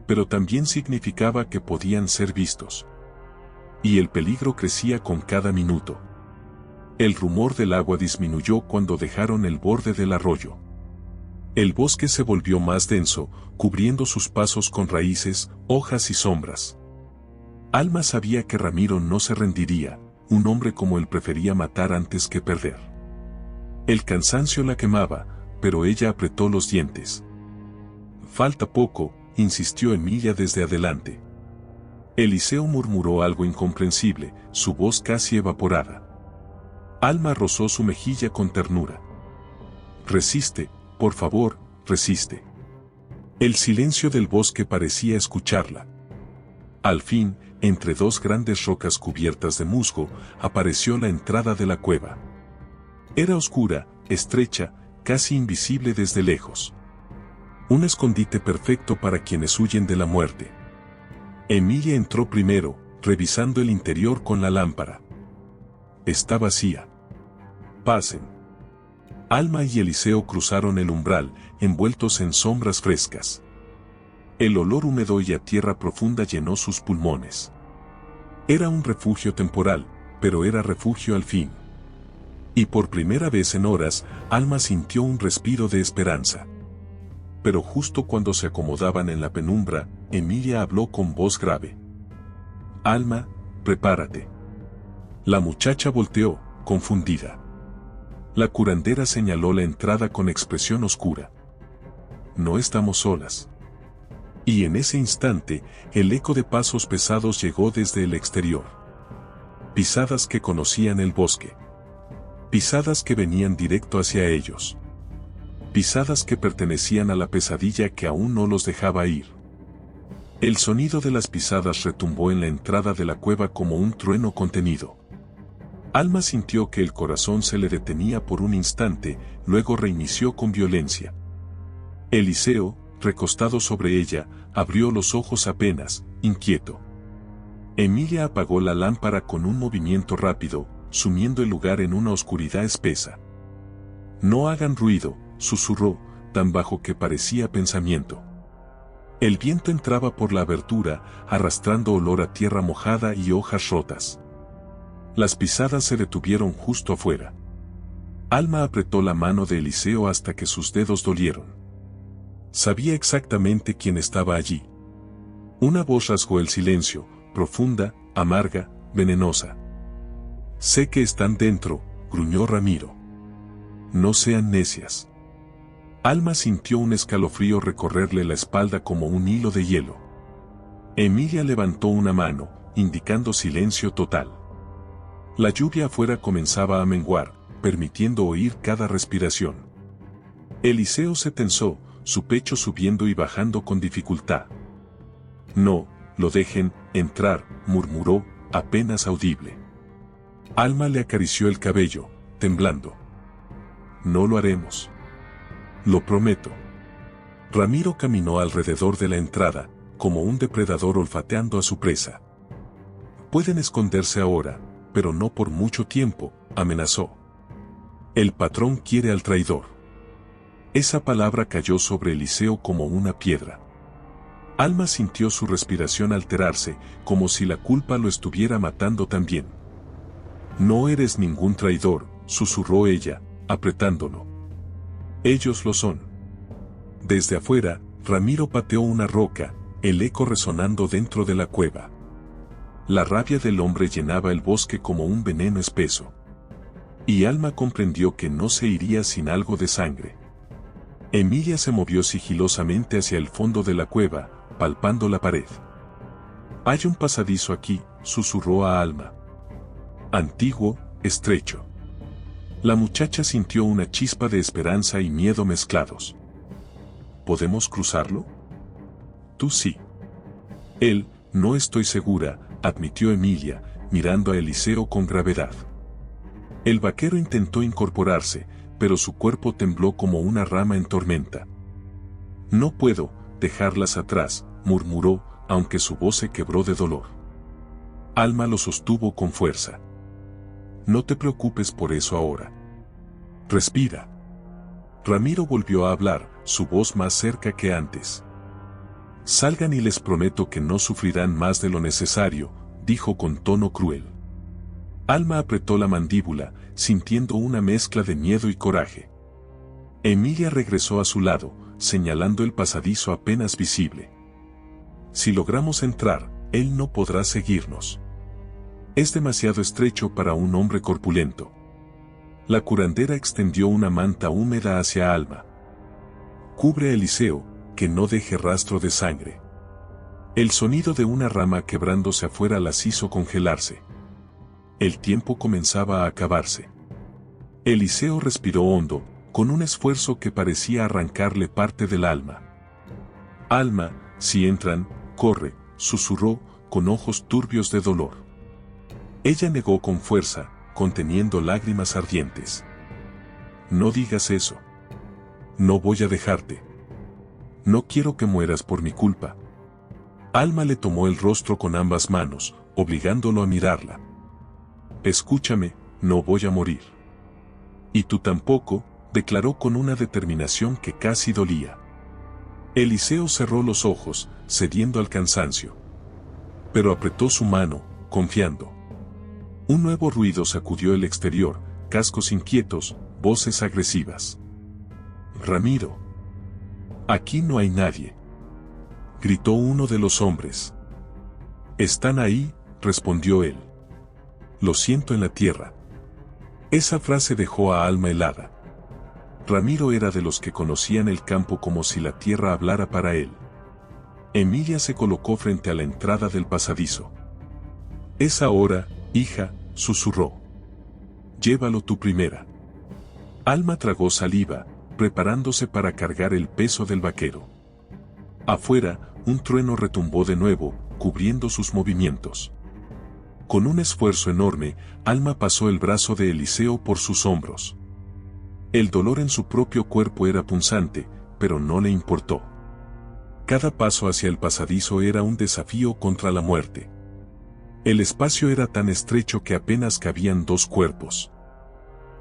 S1: Pero también significaba que podían ser vistos. Y el peligro crecía con cada minuto. El rumor del agua disminuyó cuando dejaron el borde del arroyo. El bosque se volvió más denso, cubriendo sus pasos con raíces, hojas y sombras. Alma sabía que Ramiro no se rendiría, un hombre como él prefería matar antes que perder. El cansancio la quemaba, pero ella apretó los dientes. Falta poco, insistió Emilia desde adelante. Eliseo murmuró algo incomprensible, su voz casi evaporada. Alma rozó su mejilla con ternura. Resiste, por favor, resiste. El silencio del bosque parecía escucharla. Al fin, entre dos grandes rocas cubiertas de musgo, apareció la entrada de la cueva. Era oscura, estrecha, casi invisible desde lejos. Un escondite perfecto para quienes huyen de la muerte. Emilia entró primero, revisando el interior con la lámpara. Está vacía. Pasen. Alma y Eliseo cruzaron el umbral, envueltos en sombras frescas. El olor húmedo y a tierra profunda llenó sus pulmones. Era un refugio temporal, pero era refugio al fin. Y por primera vez en horas, Alma sintió un respiro de esperanza. Pero justo cuando se acomodaban en la penumbra, Emilia habló con voz grave. Alma, prepárate. La muchacha volteó, confundida. La curandera señaló la entrada con expresión oscura. No estamos solas. Y en ese instante, el eco de pasos pesados llegó desde el exterior. Pisadas que conocían el bosque. Pisadas que venían directo hacia ellos. Pisadas que pertenecían a la pesadilla que aún no los dejaba ir. El sonido de las pisadas retumbó en la entrada de la cueva como un trueno contenido. Alma sintió que el corazón se le detenía por un instante, luego reinició con violencia. Eliseo, recostado sobre ella, abrió los ojos apenas, inquieto. Emilia apagó la lámpara con un movimiento rápido, sumiendo el lugar en una oscuridad espesa. No hagan ruido, susurró, tan bajo que parecía pensamiento. El viento entraba por la abertura, arrastrando olor a tierra mojada y hojas rotas. Las pisadas se detuvieron justo afuera. Alma apretó la mano de Eliseo hasta que sus dedos dolieron. Sabía exactamente quién estaba allí. Una voz rasgó el silencio, profunda, amarga, venenosa. Sé que están dentro, gruñó Ramiro. No sean necias. Alma sintió un escalofrío recorrerle la espalda como un hilo de hielo. Emilia levantó una mano, indicando silencio total. La lluvia afuera comenzaba a menguar, permitiendo oír cada respiración. Eliseo se tensó, su pecho subiendo y bajando con dificultad. No, lo dejen entrar, murmuró, apenas audible. Alma le acarició el cabello, temblando. No lo haremos. Lo prometo. Ramiro caminó alrededor de la entrada, como un depredador olfateando a su presa. Pueden esconderse ahora, pero no por mucho tiempo, amenazó. El patrón quiere al traidor. Esa palabra cayó sobre Eliseo como una piedra. Alma sintió su respiración alterarse, como si la culpa lo estuviera matando también. No eres ningún traidor, susurró ella, apretándolo. Ellos lo son. Desde afuera, Ramiro pateó una roca, el eco resonando dentro de la cueva. La rabia del hombre llenaba el bosque como un veneno espeso. Y Alma comprendió que no se iría sin algo de sangre. Emilia se movió sigilosamente hacia el fondo de la cueva, palpando la pared. Hay un pasadizo aquí, susurró a Alma. Antiguo, estrecho. La muchacha sintió una chispa de esperanza y miedo mezclados. ¿Podemos cruzarlo? Tú sí. Él, no estoy segura, admitió Emilia, mirando a Eliseo con gravedad. El vaquero intentó incorporarse, pero su cuerpo tembló como una rama en tormenta. No puedo dejarlas atrás, murmuró, aunque su voz se quebró de dolor. Alma lo sostuvo con fuerza. No te preocupes por eso ahora. Respira. Ramiro volvió a hablar, su voz más cerca que antes. Salgan y les prometo que no sufrirán más de lo necesario, dijo con tono cruel. Alma apretó la mandíbula, sintiendo una mezcla de miedo y coraje. Emilia regresó a su lado, señalando el pasadizo apenas visible. Si logramos entrar, él no podrá seguirnos. Es demasiado estrecho para un hombre corpulento. La curandera extendió una manta húmeda hacia Alma. Cubre a Eliseo, que no deje rastro de sangre. El sonido de una rama quebrándose afuera las hizo congelarse. El tiempo comenzaba a acabarse. Eliseo respiró hondo, con un esfuerzo que parecía arrancarle parte del alma. Alma, si entran, corre, susurró, con ojos turbios de dolor. Ella negó con fuerza, conteniendo lágrimas ardientes. No digas eso. No voy a dejarte. No quiero que mueras por mi culpa. Alma le tomó el rostro con ambas manos, obligándolo a mirarla. Escúchame, no voy a morir. Y tú tampoco, declaró con una determinación que casi dolía. Eliseo cerró los ojos, cediendo al cansancio. Pero apretó su mano, confiando. Un nuevo ruido sacudió el exterior, cascos inquietos, voces agresivas. Ramiro. Aquí no hay nadie. Gritó uno de los hombres. Están ahí, respondió él. Lo siento en la tierra. Esa frase dejó a Alma helada. Ramiro era de los que conocían el campo como si la tierra hablara para él. Emilia se colocó frente a la entrada del pasadizo. «Es ahora, hija», susurró. «Llévalo tú primera». Alma tragó saliva, preparándose para cargar el peso del vaquero. Afuera, un trueno retumbó de nuevo, cubriendo sus movimientos. Con un esfuerzo enorme, Alma pasó el brazo de Eliseo por sus hombros. El dolor en su propio cuerpo era punzante, pero no le importó. Cada paso hacia el pasadizo era un desafío contra la muerte. El espacio era tan estrecho que apenas cabían dos cuerpos.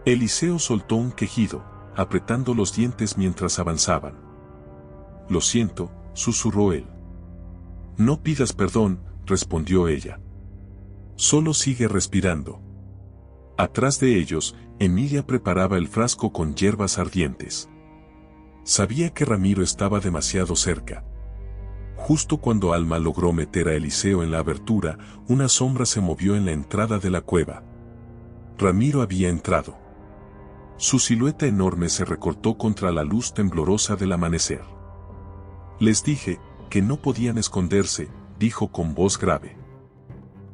S1: Eliseo soltó un quejido, apretando los dientes mientras avanzaban. «Lo siento», susurró él. «No pidas perdón», respondió ella. «Solo sigue respirando». Atrás de ellos, Emilia preparaba el frasco con hierbas ardientes. Sabía que Ramiro estaba demasiado cerca. Justo cuando Alma logró meter a Eliseo en la abertura, una sombra se movió en la entrada de la cueva. Ramiro había entrado. Su silueta enorme se recortó contra la luz temblorosa del amanecer. «Les dije que no podían esconderse», dijo con voz grave.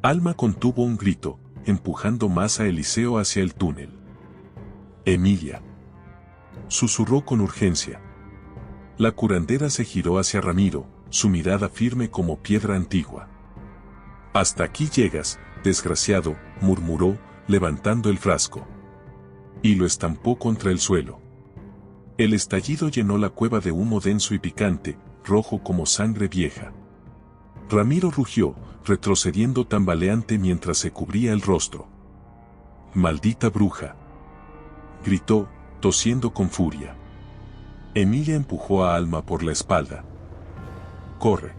S1: Alma contuvo un grito, empujando más a Eliseo hacia el túnel. «Emilia», susurró con urgencia. La curandera se giró hacia Ramiro, su mirada firme como piedra antigua. «Hasta aquí llegas, desgraciado», murmuró, levantando el frasco. Y lo estampó contra el suelo. El estallido llenó la cueva de humo denso y picante, rojo como sangre vieja. Ramiro rugió, retrocediendo tambaleante mientras se cubría el rostro. «¡Maldita bruja!», gritó, tosiendo con furia. Emilia empujó a Alma por la espalda. «Corre.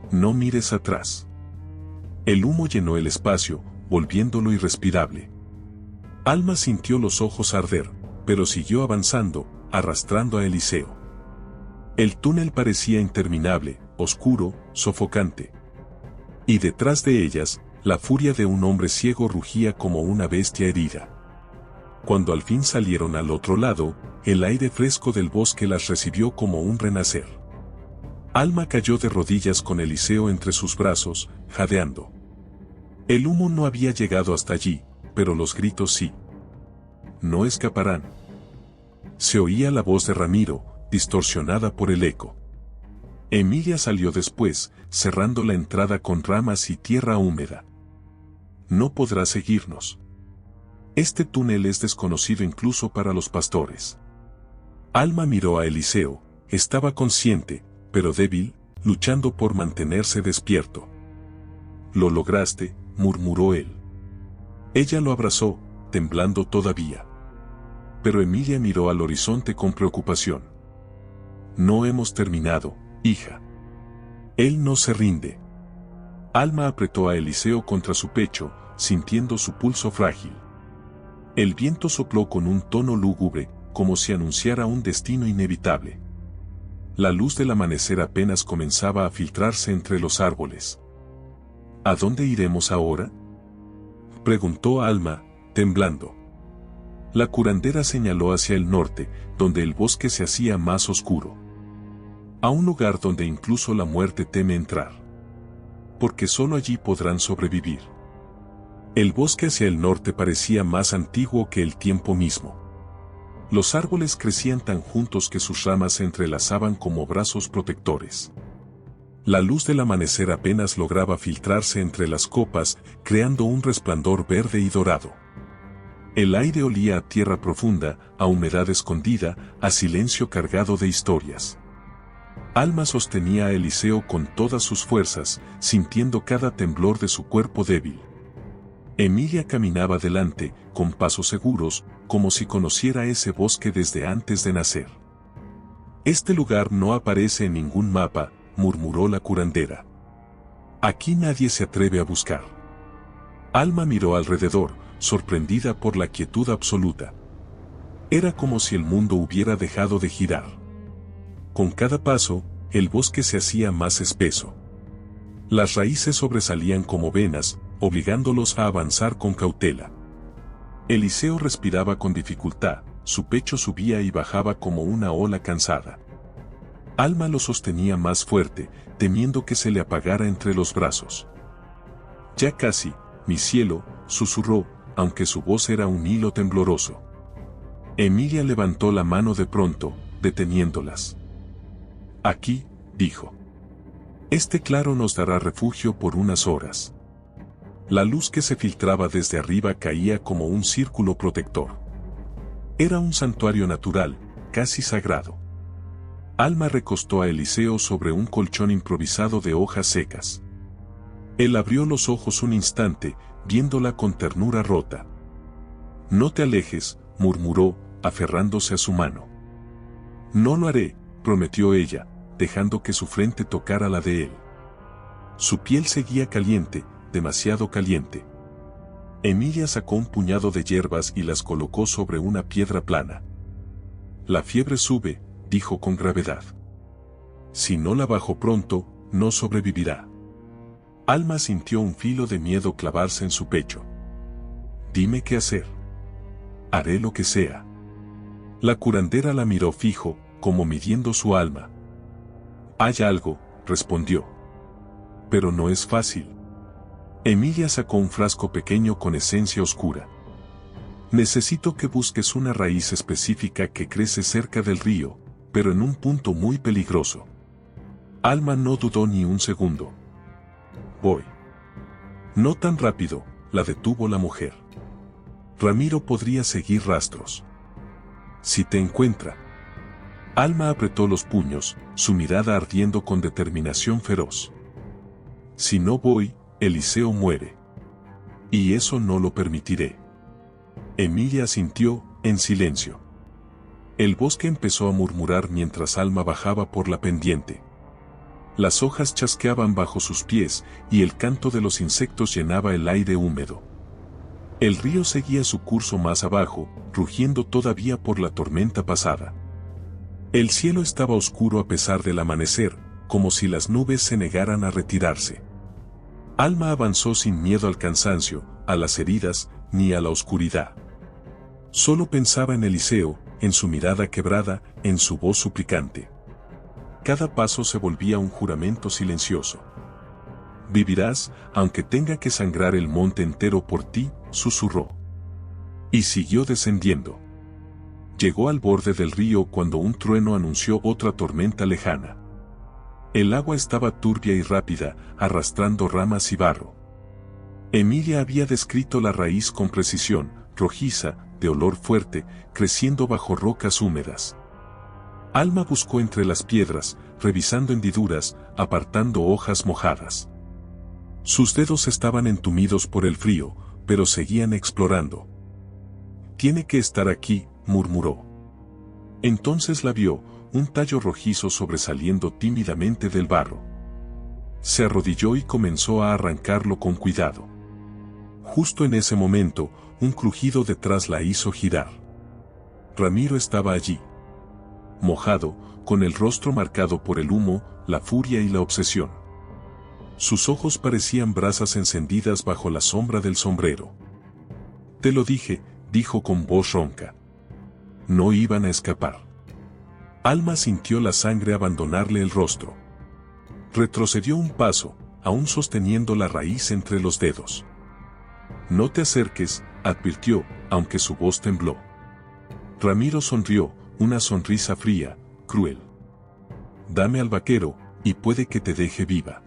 S1: No mires atrás». El humo llenó el espacio, volviéndolo irrespirable. Alma sintió los ojos arder, pero siguió avanzando, arrastrando a Eliseo. El túnel parecía interminable, oscuro, sofocante. Y detrás de ellas, la furia de un hombre ciego rugía como una bestia herida. Cuando al fin salieron al otro lado, el aire fresco del bosque las recibió como un renacer. Alma cayó de rodillas con Eliseo entre sus brazos, jadeando. El humo no había llegado hasta allí, pero los gritos sí. «No escaparán». Se oía la voz de Ramiro, distorsionada por el eco. Emilia salió después, cerrando la entrada con ramas y tierra húmeda. «No podrá seguirnos. Este túnel es desconocido incluso para los pastores». Alma miró a Eliseo, estaba consciente, pero débil, luchando por mantenerse despierto. «Lo lograste», murmuró él. Ella lo abrazó, temblando todavía. Pero Emilia miró al horizonte con preocupación. «No hemos terminado, hija. Él no se rinde». Alma apretó a Eliseo contra su pecho, sintiendo su pulso frágil. El viento sopló con un tono lúgubre, como si anunciara un destino inevitable. La luz del amanecer apenas comenzaba a filtrarse entre los árboles. «¿A dónde iremos ahora?», preguntó Alma, temblando. La curandera señaló hacia el norte, donde el bosque se hacía más oscuro. «A un lugar donde incluso la muerte teme entrar. Porque solo allí podrán sobrevivir». El bosque hacia el norte parecía más antiguo que el tiempo mismo. Los árboles crecían tan juntos que sus ramas se entrelazaban como brazos protectores. La luz del amanecer apenas lograba filtrarse entre las copas, creando un resplandor verde y dorado. El aire olía a tierra profunda, a humedad escondida, a silencio cargado de historias. Alma sostenía a Eliseo con todas sus fuerzas, sintiendo cada temblor de su cuerpo débil. Emilia caminaba delante, con pasos seguros, como si conociera ese bosque desde antes de nacer. «Este lugar no aparece en ningún mapa», murmuró la curandera. «Aquí nadie se atreve a buscar». Alma miró alrededor, sorprendida por la quietud absoluta. Era como si el mundo hubiera dejado de girar. Con cada paso, el bosque se hacía más espeso. Las raíces sobresalían como venas, obligándolos a avanzar con cautela. Eliseo respiraba con dificultad, su pecho subía y bajaba como una ola cansada. Alma lo sostenía más fuerte, temiendo que se le apagara entre los brazos. Ya casi, mi cielo, susurró, aunque su voz era un hilo tembloroso. Emilia levantó la mano de pronto, deteniéndolas. Aquí, dijo. Este claro nos dará refugio por unas horas. La luz que se filtraba desde arriba caía como un círculo protector. Era un santuario natural, casi sagrado. Alma recostó a Eliseo sobre un colchón improvisado de hojas secas. Él abrió los ojos un instante, viéndola con ternura rota. No te alejes, murmuró, aferrándose a su mano. No lo haré, prometió ella, dejando que su frente tocara la de él. Su piel seguía caliente, demasiado caliente. Emilia sacó un puñado de hierbas y las colocó sobre una piedra plana. La fiebre sube, dijo con gravedad. Si no la bajo pronto, no sobrevivirá. Alma sintió un filo de miedo clavarse en su pecho. Dime qué hacer. Haré lo que sea. La curandera la miró fijo, como midiendo su alma. Hay algo, respondió. Pero no es fácil. Emilia sacó un frasco pequeño con esencia oscura. Necesito que busques una raíz específica que crece cerca del río, pero en un punto muy peligroso. Alma no dudó ni un segundo. Voy. No tan rápido, la detuvo la mujer. Ramiro podría seguir rastros. Si te encuentra. Alma apretó los puños, su mirada ardiendo con determinación feroz. Si no voy, Eliseo muere. Y eso no lo permitiré. Emilia asintió, en silencio. El bosque empezó a murmurar mientras Alma bajaba por la pendiente. Las hojas chasqueaban bajo sus pies y el canto de los insectos llenaba el aire húmedo. El río seguía su curso más abajo, rugiendo todavía por la tormenta pasada. El cielo estaba oscuro a pesar del amanecer, como si las nubes se negaran a retirarse. Alma avanzó sin miedo al cansancio, a las heridas, ni a la oscuridad. Solo pensaba en Eliseo, en su mirada quebrada, en su voz suplicante. Cada paso se volvía un juramento silencioso. Vivirás, aunque tenga que sangrar el monte entero por ti, susurró. Y siguió descendiendo. Llegó al borde del río cuando un trueno anunció otra tormenta lejana. El agua estaba turbia y rápida, arrastrando ramas y barro. Emilia había descrito la raíz con precisión, rojiza, de olor fuerte, creciendo bajo rocas húmedas. Alma buscó entre las piedras, revisando hendiduras, apartando hojas mojadas. Sus dedos estaban entumidos por el frío, pero seguían explorando. Tiene que estar aquí, murmuró. Entonces la vio, un tallo rojizo sobresaliendo tímidamente del barro. Se arrodilló y comenzó a arrancarlo con cuidado. Justo en ese momento, un crujido detrás la hizo girar. Ramiro estaba allí. Mojado, con el rostro marcado por el humo, la furia y la obsesión. Sus ojos parecían brasas encendidas bajo la sombra del sombrero. Te lo dije, dijo con voz ronca. No iban a escapar. Alma sintió la sangre abandonarle el rostro. Retrocedió un paso, aún sosteniendo la raíz entre los dedos. No te acerques, advirtió, aunque su voz tembló. Ramiro sonrió, una sonrisa fría, cruel. Dame al vaquero, y puede que te deje viva.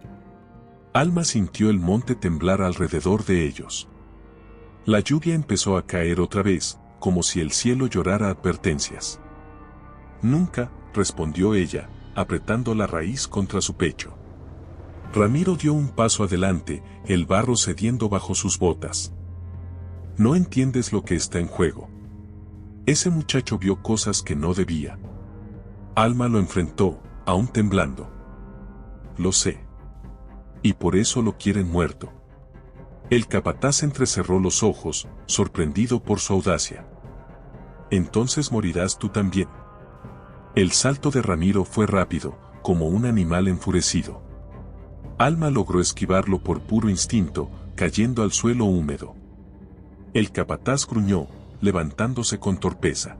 S1: Alma sintió el monte temblar alrededor de ellos. La lluvia empezó a caer otra vez, como si el cielo llorara advertencias. Nunca, respondió ella, apretando la raíz contra su pecho. Ramiro dio un paso adelante, el barro cediendo bajo sus botas. No entiendes lo que está en juego. Ese muchacho vio cosas que no debía. Alma lo enfrentó, aún temblando. Lo sé. Y por eso lo quieren muerto. El capataz entrecerró los ojos, sorprendido por su audacia. Entonces morirás tú también. El salto de Ramiro fue rápido, como un animal enfurecido. Alma logró esquivarlo por puro instinto, cayendo al suelo húmedo. El capataz gruñó, levantándose con torpeza.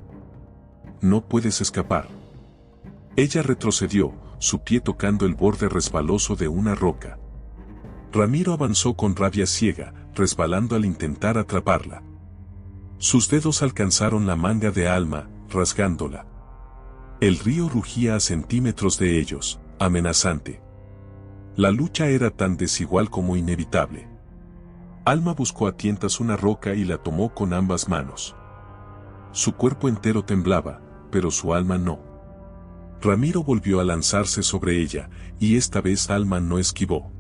S1: No puedes escapar. Ella retrocedió, su pie tocando el borde resbaloso de una roca. Ramiro avanzó con rabia ciega, resbalando al intentar atraparla. Sus dedos alcanzaron la manga de Alma, rasgándola. El río rugía a centímetros de ellos, amenazante. La lucha era tan desigual como inevitable. Alma buscó a tientas una roca y la tomó con ambas manos. Su cuerpo entero temblaba, pero su alma no. Ramiro volvió a lanzarse sobre ella, y esta vez Alma no esquivó.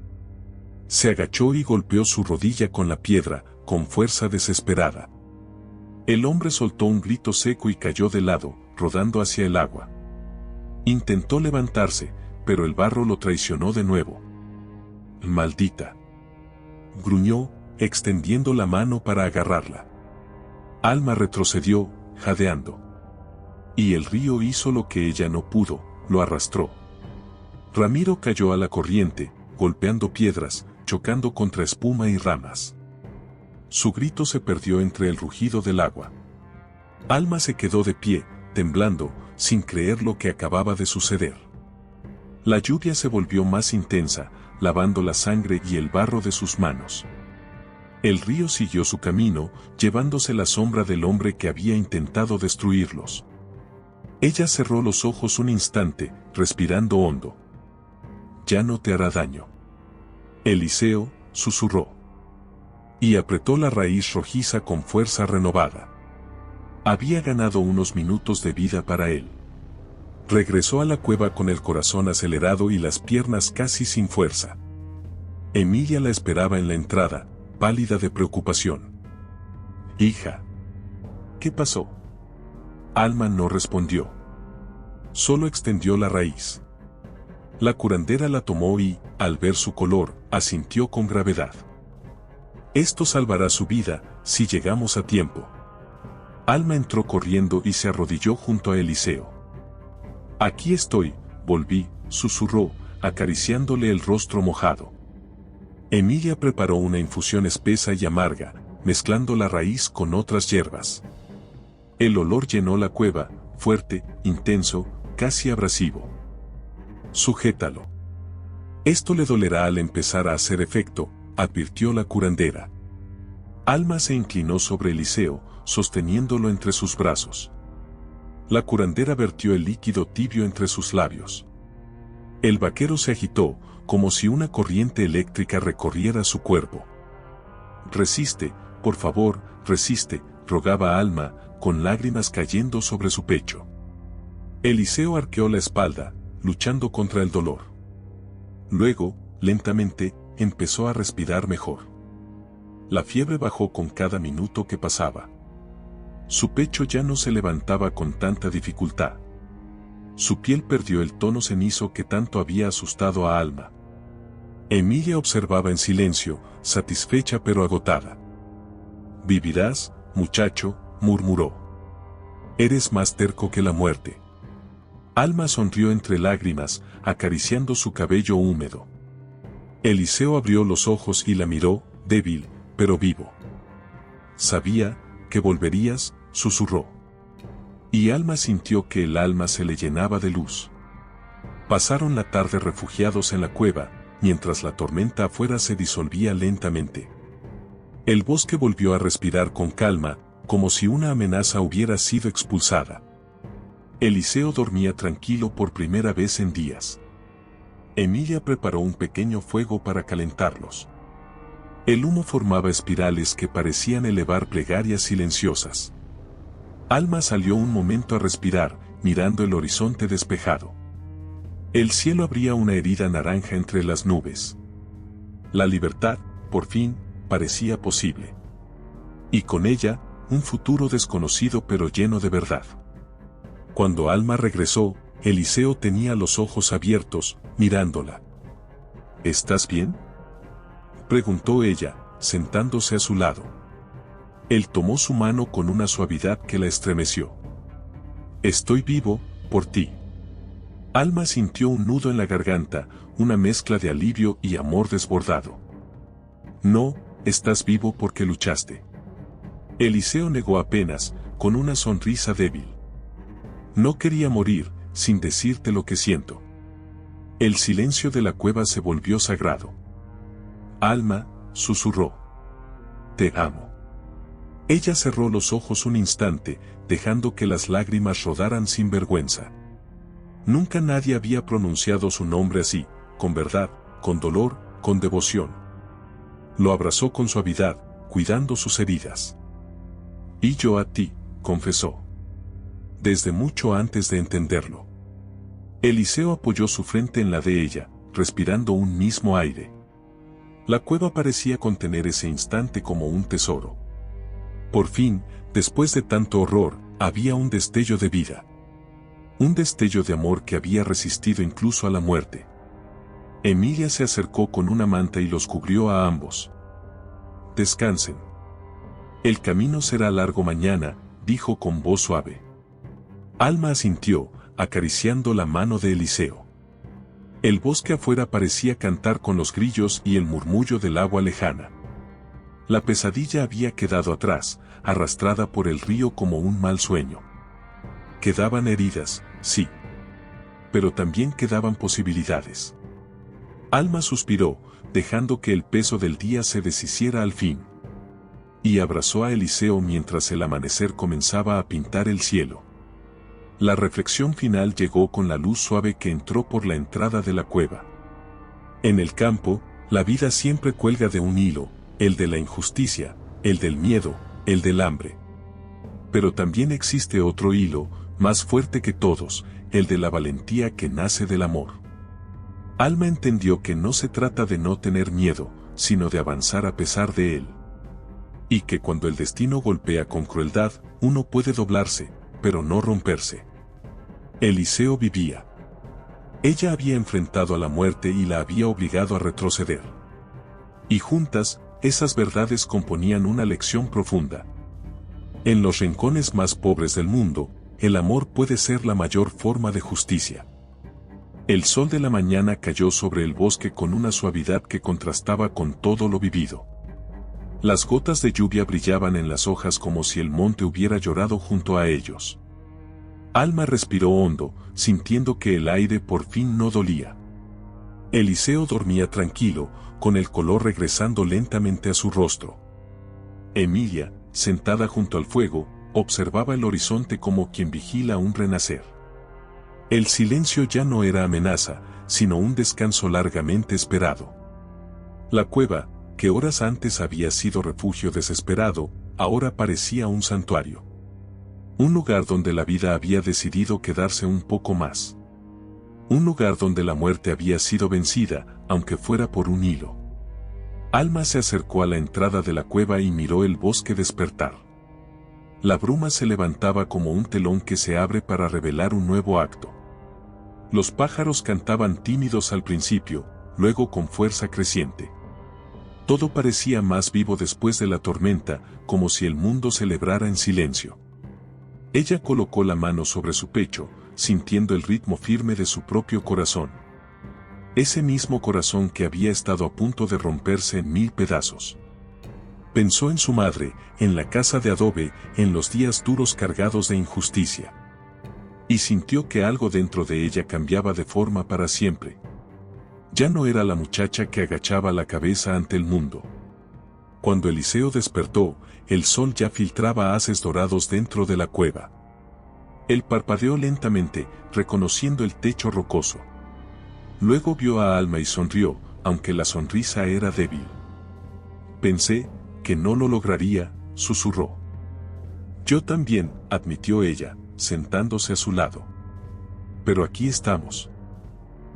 S1: Se agachó y golpeó su rodilla con la piedra, con fuerza desesperada. El hombre soltó un grito seco y cayó de lado, rodando hacia el agua. Intentó levantarse, pero el barro lo traicionó de nuevo. «Maldita», gruñó, extendiendo la mano para agarrarla. Alma retrocedió, jadeando. Y el río hizo lo que ella no pudo, lo arrastró. Ramiro cayó a la corriente, golpeando piedras, chocando contra espuma y ramas. Su grito se perdió entre el rugido del agua. Alma se quedó de pie, temblando, sin creer lo que acababa de suceder. La lluvia se volvió más intensa, lavando la sangre y el barro de sus manos. El río siguió su camino, llevándose la sombra del hombre que había intentado destruirlos. Ella cerró los ojos un instante, respirando hondo. «Ya no te hará daño». Eliseo susurró. Y apretó la raíz rojiza con fuerza renovada. Había ganado unos minutos de vida para él. Regresó a la cueva con el corazón acelerado y las piernas casi sin fuerza. Emilia la esperaba en la entrada, pálida de preocupación. «Hija». «¿Qué pasó?». Alma no respondió. Solo extendió la raíz. La curandera la tomó y, al ver su color, asintió con gravedad. «Esto salvará su vida, si llegamos a tiempo». Alma entró corriendo y se arrodilló junto a Eliseo. «Aquí estoy», volví, susurró, acariciándole el rostro mojado. Emilia preparó una infusión espesa y amarga, mezclando la raíz con otras hierbas. El olor llenó la cueva, fuerte, intenso, casi abrasivo. «Sujétalo. Esto le dolerá al empezar a hacer efecto», advirtió la curandera. Alma se inclinó sobre Eliseo, sosteniéndolo entre sus brazos. La curandera vertió el líquido tibio entre sus labios. El vaquero se agitó, como si una corriente eléctrica recorriera su cuerpo. «Resiste, por favor, resiste», rogaba Alma, con lágrimas cayendo sobre su pecho. Eliseo arqueó la espalda, luchando contra el dolor. Luego, lentamente, empezó a respirar mejor. La fiebre bajó con cada minuto que pasaba. Su pecho ya no se levantaba con tanta dificultad. Su piel perdió el tono cenizo que tanto había asustado a Alma. Emilia observaba en silencio, satisfecha pero agotada. «Vivirás, muchacho», murmuró. «Eres más terco que la muerte». Alma sonrió entre lágrimas, acariciando su cabello húmedo. Eliseo abrió los ojos y la miró, débil, pero vivo. «Sabía que volverías», susurró. Y Alma sintió que el alma se le llenaba de luz. Pasaron la tarde refugiados en la cueva, mientras la tormenta afuera se disolvía lentamente. El bosque volvió a respirar con calma, como si una amenaza hubiera sido expulsada. Eliseo dormía tranquilo por primera vez en días. Emilia preparó un pequeño fuego para calentarlos. El humo formaba espirales que parecían elevar plegarias silenciosas. Alma salió un momento a respirar, mirando el horizonte despejado. El cielo abría una herida naranja entre las nubes. La libertad, por fin, parecía posible. Y con ella, un futuro desconocido pero lleno de verdad. Cuando Alma regresó, Eliseo tenía los ojos abiertos, mirándola. «¿Estás bien?», preguntó ella, sentándose a su lado. Él tomó su mano con una suavidad que la estremeció. «Estoy vivo, por ti». Alma sintió un nudo en la garganta, una mezcla de alivio y amor desbordado. «No, estás vivo porque luchaste. Eliseo negó apenas, con una sonrisa débil. No quería morir, sin decirte lo que siento. El silencio de la cueva se volvió sagrado. Alma, susurró. Te amo. Ella cerró los ojos un instante, dejando que las lágrimas rodaran sin vergüenza. Nunca nadie había pronunciado su nombre así, con verdad, con dolor, con devoción. Lo abrazó con suavidad, cuidando sus heridas. Y yo a ti, confesó. Desde mucho antes de entenderlo. Eliseo apoyó su frente en la de ella, respirando un mismo aire. La cueva parecía contener ese instante como un tesoro. Por fin, después de tanto horror, había un destello de vida. Un destello de amor que había resistido incluso a la muerte. Emilia se acercó con una manta y los cubrió a ambos. Descansen. El camino será largo mañana, dijo con voz suave. Alma asintió, acariciando la mano de Eliseo. El bosque afuera parecía cantar con los grillos y el murmullo del agua lejana. La pesadilla había quedado atrás, arrastrada por el río como un mal sueño. Quedaban heridas, sí. Pero también quedaban posibilidades. Alma suspiró, dejando que el peso del día se deshiciera al fin. Y abrazó a Eliseo mientras el amanecer comenzaba a pintar el cielo. La reflexión final llegó con la luz suave que entró por la entrada de la cueva. En el campo, la vida siempre cuelga de un hilo, el de la injusticia, el del miedo, el del hambre. Pero también existe otro hilo, más fuerte que todos, el de la valentía que nace del amor. Alma entendió que no se trata de no tener miedo, sino de avanzar a pesar de él. Y que cuando el destino golpea con crueldad, uno puede doblarse, pero no romperse. Eliseo vivía. Ella había enfrentado a la muerte y la había obligado a retroceder. Y juntas, esas verdades componían una lección profunda. En los rincones más pobres del mundo, el amor puede ser la mayor forma de justicia. El sol de la mañana cayó sobre el bosque con una suavidad que contrastaba con todo lo vivido. Las gotas de lluvia brillaban en las hojas como si el monte hubiera llorado junto a ellos. Alma respiró hondo, sintiendo que el aire por fin no dolía. Eliseo dormía tranquilo, con el color regresando lentamente a su rostro. Emilia, sentada junto al fuego, observaba el horizonte como quien vigila un renacer. El silencio ya no era amenaza, sino un descanso largamente esperado. La cueva, que horas antes había sido refugio desesperado, ahora parecía un santuario. Un lugar donde la vida había decidido quedarse un poco más. Un lugar donde la muerte había sido vencida, aunque fuera por un hilo. Alma se acercó a la entrada de la cueva y miró el bosque despertar. La bruma se levantaba como un telón que se abre para revelar un nuevo acto. Los pájaros cantaban tímidos al principio, luego con fuerza creciente. Todo parecía más vivo después de la tormenta, como si el mundo celebrara en silencio. Ella colocó la mano sobre su pecho, sintiendo el ritmo firme de su propio corazón. Ese mismo corazón que había estado a punto de romperse en 1000 pedazos. Pensó en su madre, en la casa de adobe, en los días duros cargados de injusticia. Y sintió que algo dentro de ella cambiaba de forma para siempre. Ya no era la muchacha que agachaba la cabeza ante el mundo. Cuando Eliseo despertó, el sol ya filtraba haces dorados dentro de la cueva. Él parpadeó lentamente, reconociendo el techo rocoso. Luego vio a Alma y sonrió, aunque la sonrisa era débil. Pensé que no lo lograría, susurró. Yo también, admitió ella, sentándose a su lado. Pero aquí estamos.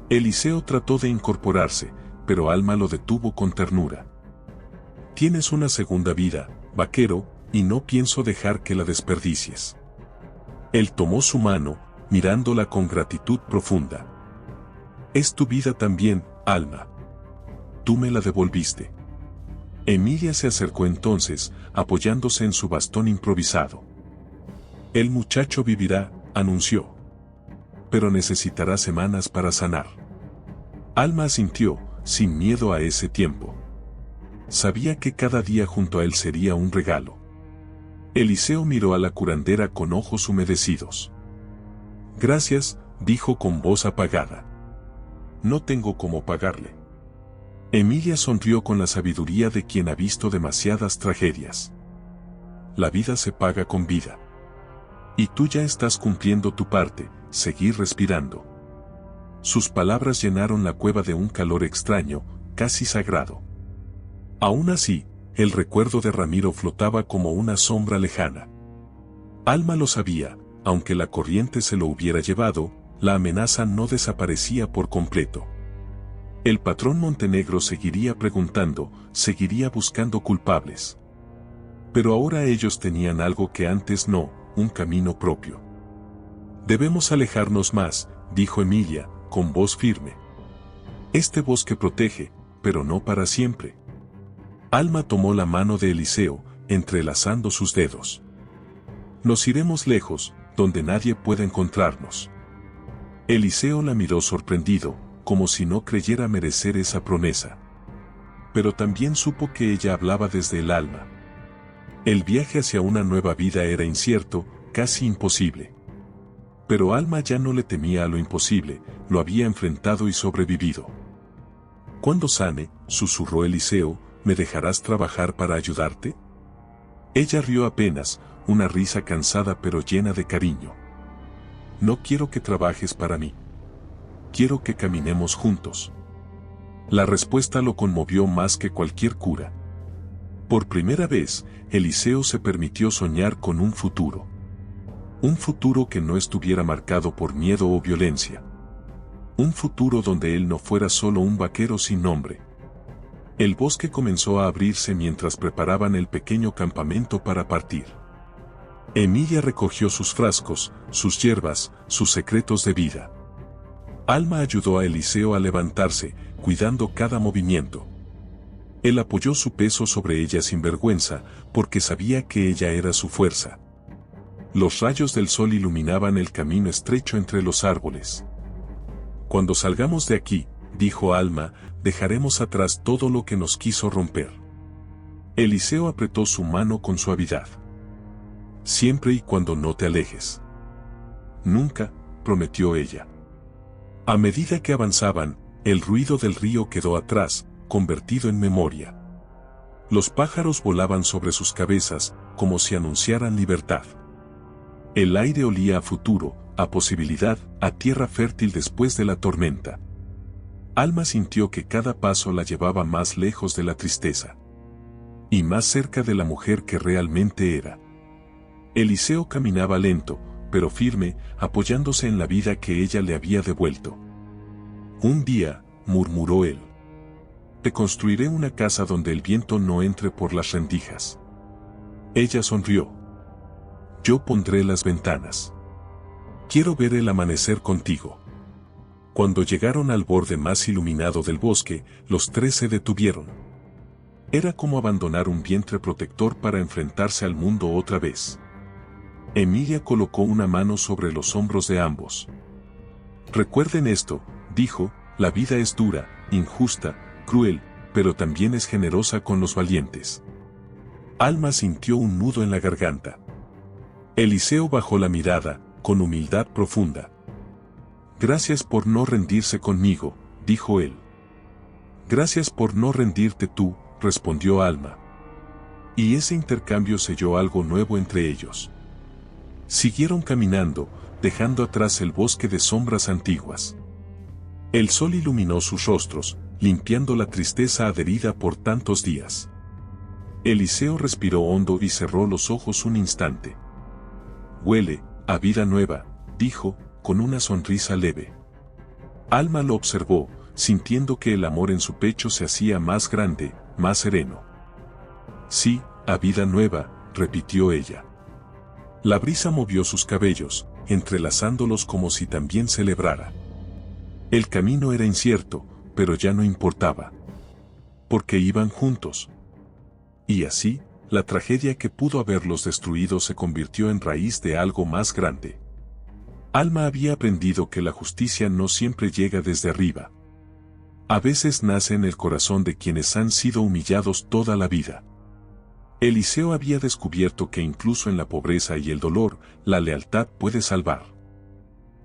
S1: Eliseo trató de incorporarse, pero Alma lo detuvo con ternura. Tienes una segunda vida, vaquero, y no pienso dejar que la desperdicies. Él tomó su mano, mirándola con gratitud profunda. Es tu vida también, Alma. Tú me la devolviste. Emilia se acercó entonces, apoyándose en su bastón improvisado. El muchacho vivirá, anunció. Pero necesitará semanas para sanar. Alma asintió, sin miedo a ese tiempo. Sabía que cada día junto a él sería un regalo. Eliseo miró a la curandera con ojos humedecidos. Gracias, dijo con voz apagada. No tengo cómo pagarle. Emilia sonrió con la sabiduría de quien ha visto demasiadas tragedias. La vida se paga con vida. Y tú ya estás cumpliendo tu parte, seguir respirando. Sus palabras llenaron la cueva de un calor extraño, casi sagrado. Aún así, el recuerdo de Ramiro flotaba como una sombra lejana. Alma lo sabía, aunque la corriente se lo hubiera llevado, la amenaza no desaparecía por completo. El patrón Montenegro seguiría preguntando, seguiría buscando culpables. Pero ahora ellos tenían algo que antes no, un camino propio. Debemos alejarnos más, dijo Emilia, con voz firme. Este bosque protege, pero no para siempre. Alma tomó la mano de Eliseo, entrelazando sus dedos. Nos iremos lejos, donde nadie pueda encontrarnos. Eliseo la miró sorprendido, como si no creyera merecer esa promesa. Pero también supo que ella hablaba desde el alma. El viaje hacia una nueva vida era incierto, casi imposible. Pero Alma ya no le temía a lo imposible, lo había enfrentado y sobrevivido. Cuando sane, susurró Eliseo, ¿me dejarás trabajar para ayudarte? Ella rió apenas, una risa cansada pero llena de cariño. No quiero que trabajes para mí. Quiero que caminemos juntos. La respuesta lo conmovió más que cualquier cura. Por primera vez, Eliseo se permitió soñar con un futuro. Un futuro que no estuviera marcado por miedo o violencia. Un futuro donde él no fuera solo un vaquero sin nombre. El bosque comenzó a abrirse mientras preparaban el pequeño campamento para partir. Emilia recogió sus frascos, sus hierbas, sus secretos de vida. Alma ayudó a Eliseo a levantarse, cuidando cada movimiento. Él apoyó su peso sobre ella sin vergüenza, porque sabía que ella era su fuerza. Los rayos del sol iluminaban el camino estrecho entre los árboles. Cuando salgamos de aquí, dijo Alma, dejaremos atrás todo lo que nos quiso romper. Eliseo apretó su mano con suavidad. Siempre y cuando no te alejes. Nunca, prometió ella. A medida que avanzaban, el ruido del río quedó atrás, convertido en memoria. Los pájaros volaban sobre sus cabezas, como si anunciaran libertad. El aire olía a futuro, a posibilidad, a tierra fértil después de la tormenta. Alma sintió que cada paso la llevaba más lejos de la tristeza. Y más cerca de la mujer que realmente era. Eliseo caminaba lento, pero firme, apoyándose en la vida que ella le había devuelto. Un día, murmuró él. Te construiré una casa donde el viento no entre por las rendijas. Ella sonrió. Yo pondré las ventanas. Quiero ver el amanecer contigo. Cuando llegaron al borde más iluminado del bosque, los tres se detuvieron. Era como abandonar un vientre protector para enfrentarse al mundo otra vez. Emilia colocó una mano sobre los hombros de ambos. Recuerden esto, dijo, la vida es dura, injusta, cruel, pero también es generosa con los valientes. Alma sintió un nudo en la garganta. Eliseo bajó la mirada, con humildad profunda. Gracias por no rendirse conmigo, dijo él. Gracias por no rendirte tú, respondió Alma. Y ese intercambio selló algo nuevo entre ellos. Siguieron caminando, dejando atrás el bosque de sombras antiguas. El sol iluminó sus rostros, limpiando la tristeza adherida por tantos días. Eliseo respiró hondo y cerró los ojos un instante. Huele a vida nueva, dijo, con una sonrisa leve. Alma lo observó, sintiendo que el amor en su pecho se hacía más grande, más sereno. Sí, a vida nueva, repitió ella. La brisa movió sus cabellos, entrelazándolos como si también celebrara. El camino era incierto, pero ya no importaba. Porque iban juntos. Y así, la tragedia que pudo haberlos destruido se convirtió en raíz de algo más grande. Alma había aprendido que la justicia no siempre llega desde arriba. A veces nace en el corazón de quienes han sido humillados toda la vida. Eliseo había descubierto que incluso en la pobreza y el dolor, la lealtad puede salvar.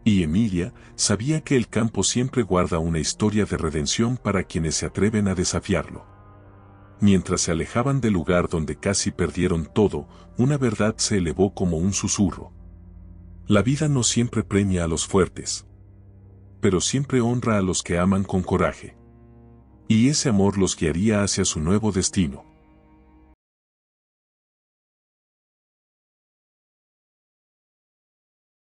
S1: Y Emilia sabía que el campo siempre guarda una historia de redención para quienes se atreven a desafiarlo. Mientras se alejaban del lugar donde casi perdieron todo, una verdad se elevó como un susurro. La vida no siempre premia a los fuertes, pero siempre honra a los que aman con coraje. Y ese amor los guiaría hacia su nuevo destino.